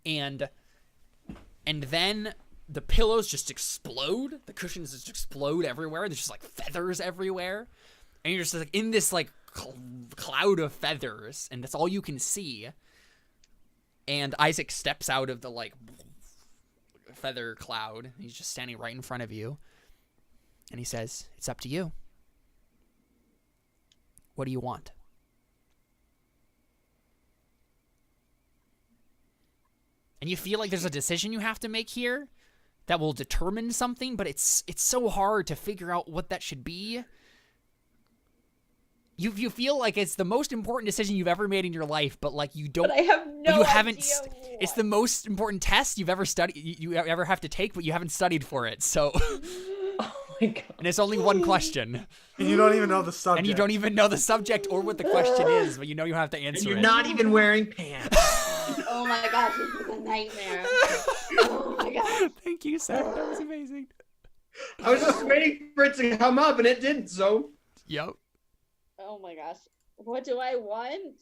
And then the pillows just explode, the cushions just explode everywhere, there's just like feathers everywhere, and you're just like in this like cloud of feathers, and that's all you can see. And Isaac steps out of the like feather cloud. He's just standing right in front of you, and he says, "It's up to you. What do you want?" And you feel like there's a decision you have to make here that will determine something, but it's so hard to figure out what that should be. You feel like it's the most important decision you've ever made in your life, but like you don't. But I have no idea. It's the most important test you've ever studied. You ever have to take, but you haven't studied for it. So. Oh my god. And it's only one question. And you don't even know the subject. And you don't even know the subject or what the question is, but you know you have to answer it. And you're not even wearing pants. Oh my gosh, this is a nightmare. Oh my gosh. Thank you, Seth. That was amazing. I was just waiting for it to come up, and it did so. Yep. Oh my gosh. What do I want?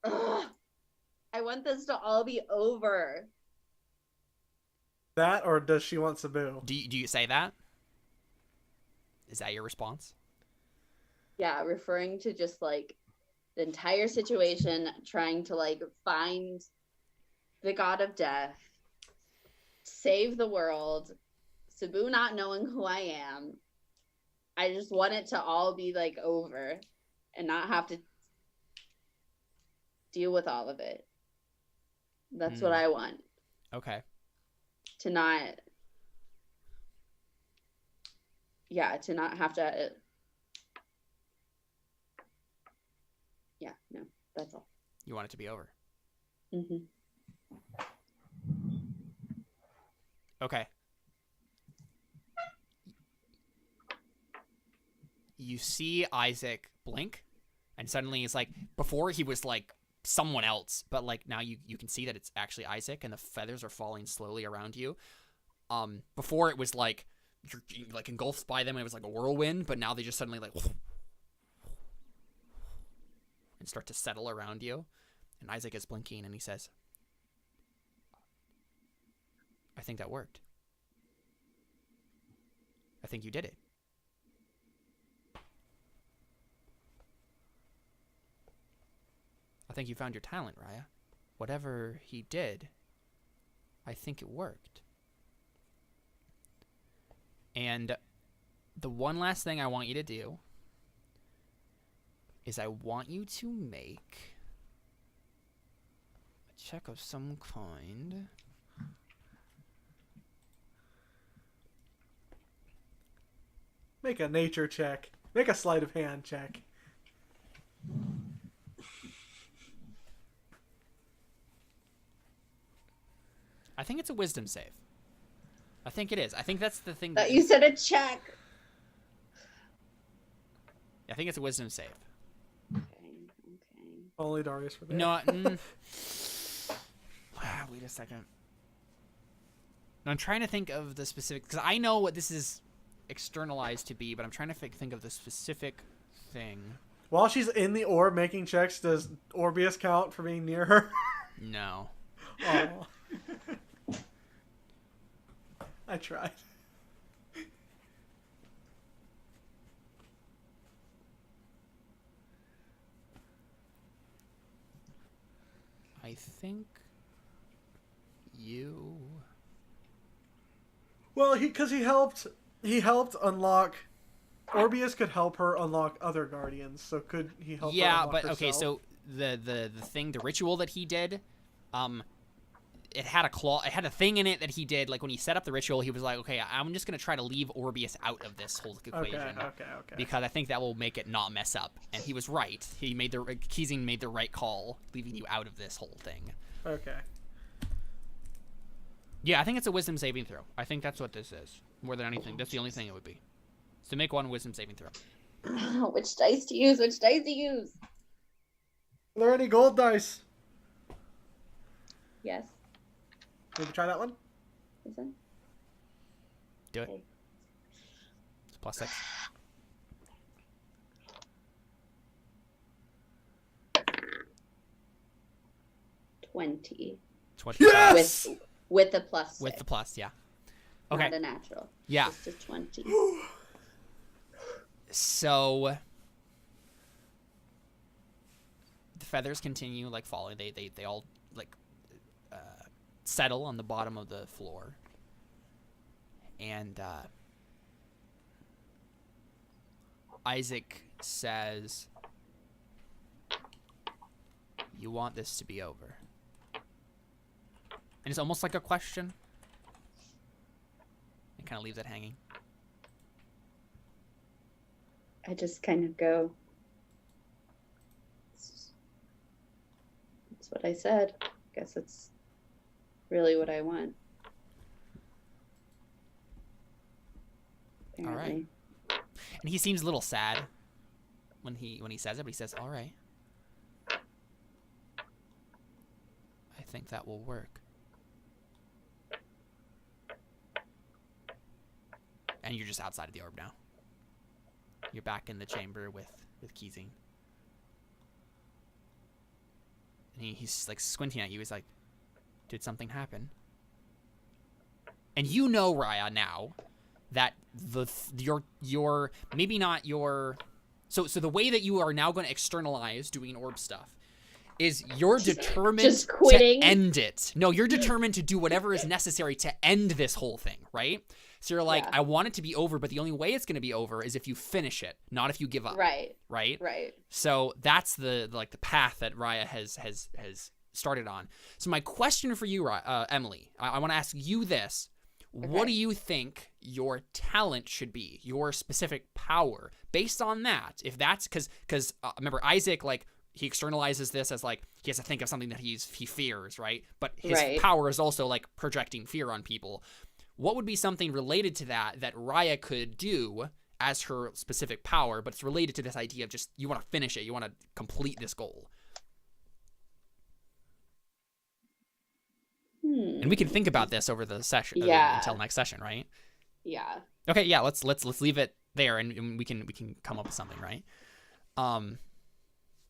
Ugh. I want this to all be over. That, or does she want Sabu? Do you say that? Is that your response? Yeah, referring to just like the entire situation, trying to like find the god of death, save the world, Sabu not knowing who I am. I just want it to all be like over and not have to deal with all of it. That's what I want. Okay. To not have to no, that's all. You want it to be over. Mm-hmm. Okay. You see Isaac blink, and suddenly he's like, before he was like someone else, but like now you can see that it's actually Isaac, and the feathers are falling slowly around you. Before it was like you're like engulfed by them, and it was like a whirlwind, but now they just suddenly like and start to settle around you. And Isaac is blinking, and he says, I think that worked. I think you did it. I think you found your talent, Raia. Whatever he did, I think it worked. And the one last thing I want you to do is I want you to make a check of some kind. Make a nature check. Make a sleight of hand check. I think it's a wisdom save. I think it is. I think that's the thing. That you said a check. I think it's a wisdom save. Okay. Only Darius for that. No. Wait a second. I'm trying to think of the specific, because I know what this is externalized to be, but I'm trying to think of the specific thing. While she's in the orb making checks, does Orbius count for being near her? No. Oh. I tried. I think you... Well, because he helped unlock. Orbius could help her unlock other guardians, so could he help? Yeah, her unlock but okay. herself? So the thing, the ritual that he did, it had a claw. It had a thing in it that he did. Like when he set up the ritual, he was like, okay, I'm just gonna try to leave Orbius out of this whole equation. Okay. Because I think that will make it not mess up. And he was right. Keezing made the right call, leaving you out of this whole thing. Okay. Yeah, I think it's a wisdom saving throw. I think that's what this is. More than anything, that's the only thing it would be. So make one wisdom saving throw. Which dice to use? Which dice to use? Are there any gold dice? Yes. Maybe try that one. Listen. Do it. Okay. It's +6. $20. 20. Yes! With the plus. With six. the plus, yeah. Okay. Not a natural. Yeah. Just a 20. So the feathers continue like falling. They all like settle on the bottom of the floor. And Isaac says, "You want this to be over." And it's almost like a question. It kind of leaves it hanging. I just kind of go. That's what I said. Guess that's really what I want. All right. Apparently. And he seems a little sad when he says it, but he says, "All right. I think that will work." and you're just outside of the orb now. You're back in the chamber with Keezing. And he's like squinting at you. He's like, did something happen? And you know, Raia, now that your maybe not your so the way that you are now going to externalize doing orb stuff is you're determined Just quitting? to end it. No, you're determined to do whatever is necessary to end this whole thing, right? So you're like, Yeah. I want it to be over, but the only way it's going to be over is if you finish it, not if you give up. Right. Right? Right. So that's the path that Raia has started on. So my question for you, Emily, I want to ask you this. What Okay. do you think your talent should be? Your specific power? Based on that, if that's because remember, Isaac, like, he externalizes this as like he has to think of something that he fears, right? But his Right. power is also like projecting fear on people. What would be something related to that Raia could do as her specific power, but it's related to this idea of just you want to finish it, you want to complete this goal? And we can think about this over the session Yeah. until next session, right? Yeah. Okay, yeah, let's leave it there and we can come up with something, right?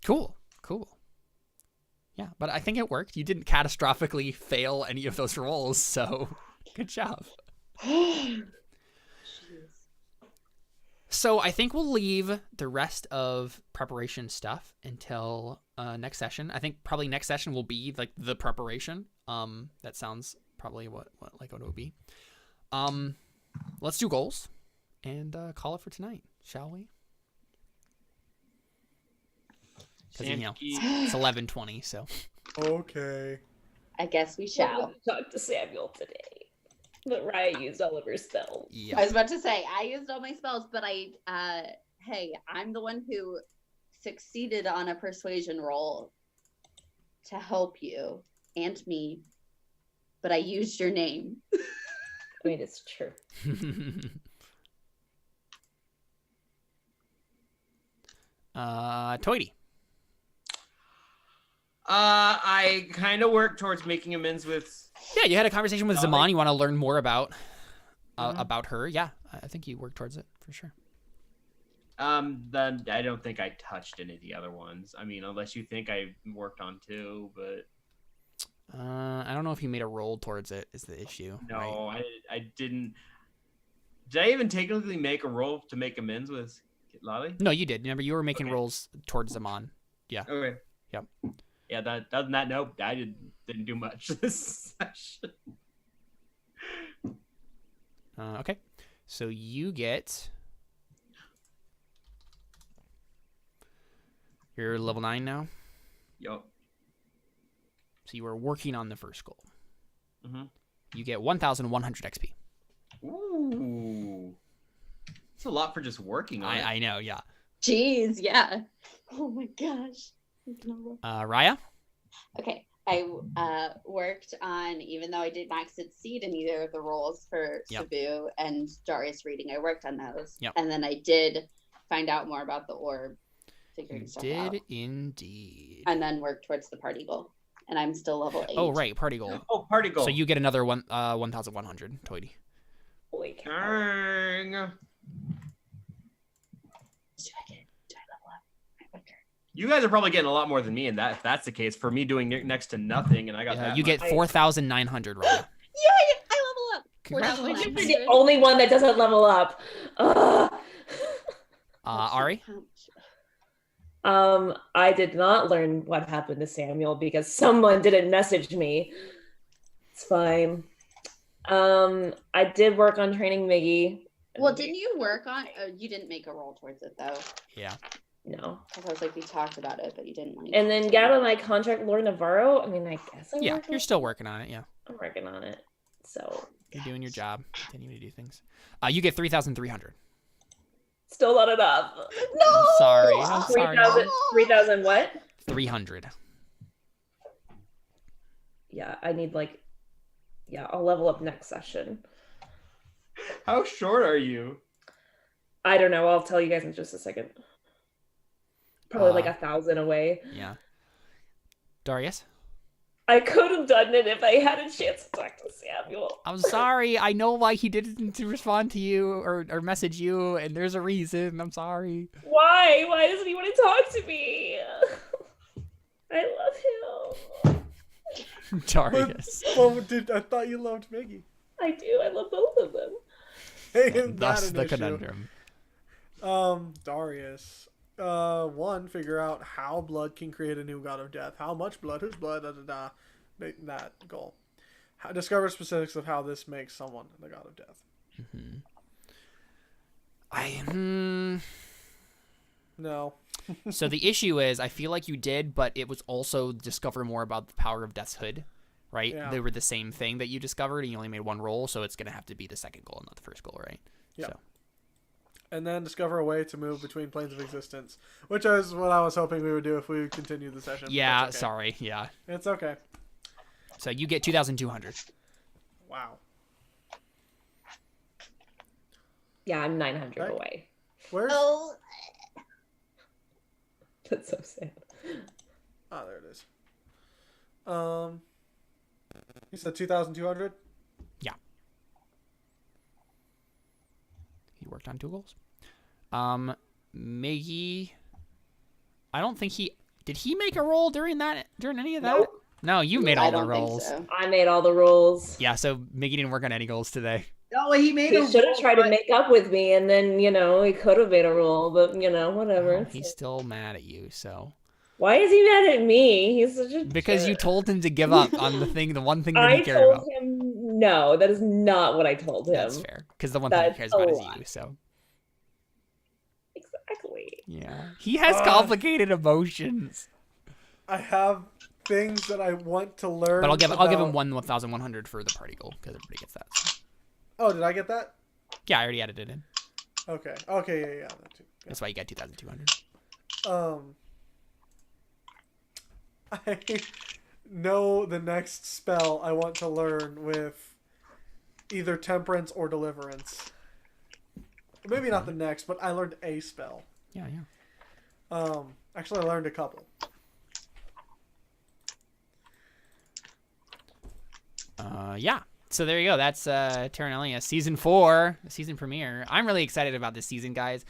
Cool. Yeah, but I think it worked. You didn't catastrophically fail any of those rolls, so good job. Jeez. So I think we'll leave the rest of preparation stuff until next session. I think probably next session will be like the preparation. That sounds probably what it would be. Let's do goals and call it for tonight, shall we? Because it's 11:20, so. Okay. I guess we I shall. talked to Samuel today, but Raia used all of her spells. Yeah. I was about to say I used all my spells, but hey, I'm the one who succeeded on a persuasion roll to help you and me, but I used your name. I mean, it's true. Toity. I kind of work towards making amends with. Yeah, you had a conversation with Oh, Zaman. like- You want to learn more about Mhm. about her. Yeah, I think you work towards it for sure. Then I don't think I touched any of the other ones. I mean, unless you think I worked on two, but I don't know if you made a roll towards it is the issue. no, right? I didn't. Did I even technically make a roll to make amends with Lolly? No, you did. Remember, you were making Okay. rolls towards Zaman. Okay. Yep. Yeah, that other than that, nope, I didn't do much this session. Okay, so you get. You're level 9 now, Yup. so you were working on the first goal. Mhm. You get 1,100 XP. Ooh. It's a lot for just working on it. I know, yeah. Jeez, yeah. Oh my gosh. Raia? Okay, I worked on, even though I did not succeed in either of the roles for Yep. Sabu and Darius reading, I worked on those. Yep. And then I did find out more about the orb, You figuring stuff did out, indeed. and then worked towards the party goal. And I'm still level 8. Oh, right, party goal. Oh, party goal. So you get another 1,100, Toity. Holy cow. Dang. Do I level up? I wonder. You guys are probably getting a lot more than me, and if that's the case, for me doing next to nothing, and I got that You get much. 4,900, Raia. Yay! I level up. Congratulations. You're the only one that doesn't level up. Ugh. Ari? I did not learn what happened to Samuel because someone didn't message me. It's fine. I did work on training Miggy. Well, didn't you work on? Oh, you didn't make a roll towards it though. Yeah. No. Because I was like, we talked about it, but you didn't. Like, And then got on my contract Lord Navarro. I mean, I guess Yeah, you're still working on it, yeah. I'm working on it. So You're doing your job. Continuing to do things. You get 3,300. still not enough. no. Sorry. I'm sorry. 3,000 what? 300. Yeah, I need I'll level up next session. How short are you? I don't know. I'll tell you guys in just a second. Probably like 1,000 away. Yeah. Darius? I could have done it if I had a chance to talk to Samuel. I'm sorry. I know why he didn't respond to you or message you, and there's a reason. I'm sorry. Why? Why doesn't he want to talk to me? I love him. Darius. I thought you loved Miggy. I do. I love both of them. Isn't Thus that the an issue? conundrum. Darius. One, figure out how blood can create a new god of death. How much blood, whose blood, that goal. Discover specifics of how this makes someone the god of death. No. So the issue is, I feel like you did, but it was also discover more about the power of Death's Hood, right? Yeah. They were the same thing that you discovered, and you only made one roll, so it's going to have to be the second goal, not the first goal, right? Yeah. So. And then discover a way to move between planes of existence, which is what I was hoping we would do if we continue the session. Yeah, okay. sorry, yeah. It's okay. So you get 2,200. Wow. Yeah, I'm 900 Right. away. Where's... Oh, That's so sad. Oh, there it is. You said 2,200? Yeah. He worked on 2 goals. Miggy, I don't think did he make a roll during any of that? Nope. No, you made I all the don't think rolls. so. I made all the rolls. Yeah, so Miggy didn't work on any goals today. No, he made He a should have roll, tried to but- make up with me, and then, he could have made a roll, but, whatever. Oh, he's still mad at you, so. Why is he mad at me? He's such a Because you jerk. told him to give up on the one thing that I he cared told about. him no. That is not what I told him. That's fair. Because the one thing he That's cares a about is lie. you, so. Exactly. Yeah. He has complicated emotions. I have things that I want to learn. But I'll give him about- 1,100 for the party goal, because everybody gets that. So. Oh, did I get that? Yeah, I already added it in. Okay, yeah. That too. That's why you got 2,200. I know the next spell I want to learn with either temperance or deliverance. Maybe not the next, but I learned a spell. Yeah. Actually, I learned a couple. Yeah. So there you go. That's Terra Nullius season 4, season premiere. I'm really excited about this season, guys,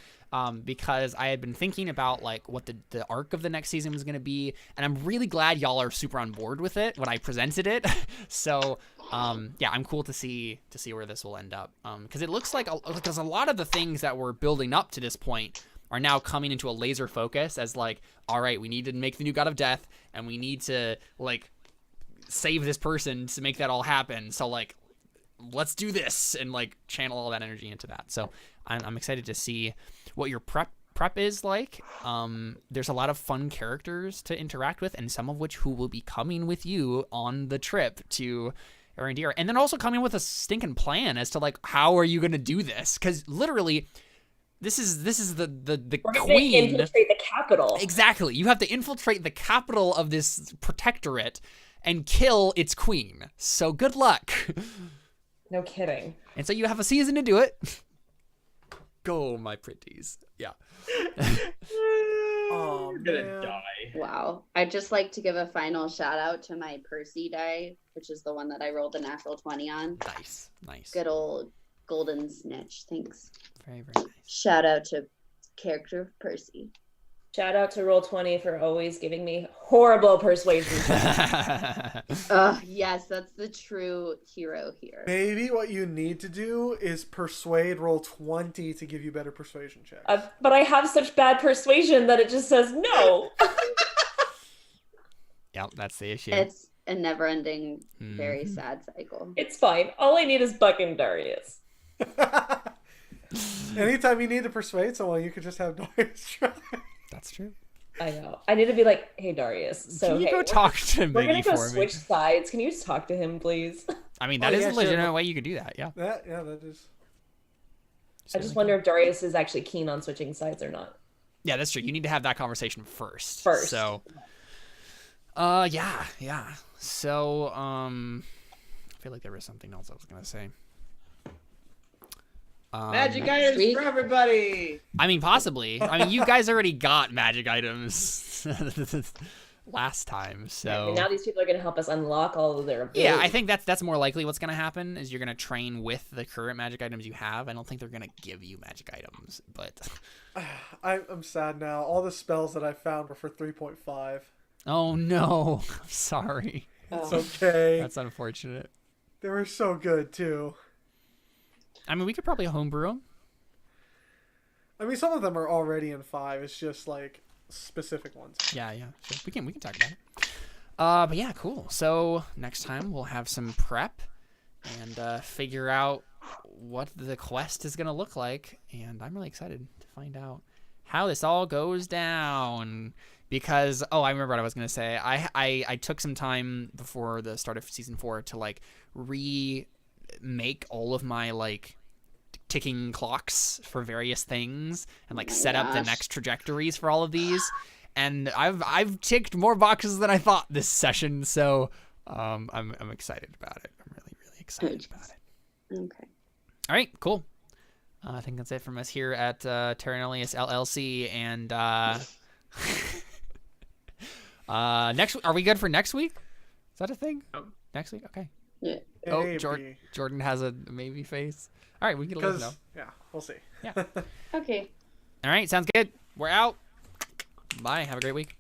because I had been thinking about like what the arc of the next season was going to be, and I'm really glad y'all are super on board with it when I presented it. So yeah, I'm cool to see where this will end up, because it looks like because a lot of the things that were building up to this point are now coming into a laser focus as like, all right, we need to make the new god of death, and we need to like save this person to make that all happen. So like, let's do this and like channel all that energy into that. So I'm excited to see what your prep is like. There's a lot of fun characters to interact with, and some of which who will be coming with you on the trip to Arendir, and then also coming with a stinking plan as to like, how are you going to do this? Because literally, this is the We're going to queen. infiltrate the capital. Exactly. You have to infiltrate the capital of this protectorate and kill its queen. So good luck. No kidding. And so you have a season to do it. Go, my pretties. Yeah. Oh, You're gonna man. die. Wow. I'd just like to give a final shout out to my Percy die, which is the one that I rolled the natural 20 on. Nice. Good old golden snitch. Thanks. Very, very nice. Shout out to character of Percy. Shout out to Roll20 for always giving me horrible persuasion checks. Yes, that's the true hero here. Maybe what you need to do is persuade roll 20 to give you better persuasion checks. But I have such bad persuasion that it just says no. Yep, that's the issue. It's a never-ending, very Mhm. sad cycle. It's fine. All I need is Buck and Darius. Anytime you need to persuade someone, you could just have Darius try. That's true. I know. I need to be like, hey, Darius. So Can you hey, go talk to we're gonna Miggy go for me? switch sides. Can you just talk to him, please? I mean, Oh, that is yeah, a sure, legitimate but- way you could do that, yeah. That is. I just wonder if Darius is actually keen on switching sides or not. Yeah, that's true. You need to have that conversation first. First. So, yeah. So, I feel like there was something else I was gonna say. Magic next items week? for everybody. I mean, possibly. I mean, you guys already got magic items. last time. I So mean, now these people are going to help us unlock all of their abilities. yeah, I think that's more likely what's going to happen is you're going to train with the current magic items you have. I don't think they're going to give you magic items, but I'm sad now. All the spells that I found were for 3.5. oh no, I'm sorry. It's okay. That's unfortunate. They were so good too. I mean, we could probably homebrew them. I mean, some of them are already in 5. It's just like specific ones. Yeah, sure. We can talk about it. But yeah, cool. So next time we'll have some prep and figure out what the quest is gonna look like, and I'm really excited to find out how this all goes down. Because I remember what I was gonna say. I took some time before the start of season 4 to like remake all of my like ticking clocks for various things and like set up the next trajectories for all of these. And I've ticked more boxes than I thought this session, so I'm excited about it. I'm really excited about it. Okay. All right, cool. I think that's it from us here at Terra Nullius LLC, and next, are we good for next week? Is that a thing? Oh. Next week, okay. Yeah. Oh, Maybe. Jordan has a maybe face. All right, we can let him know. Yeah, we'll see. Yeah. Okay. All right, sounds good. We're out. Bye. Have a great week.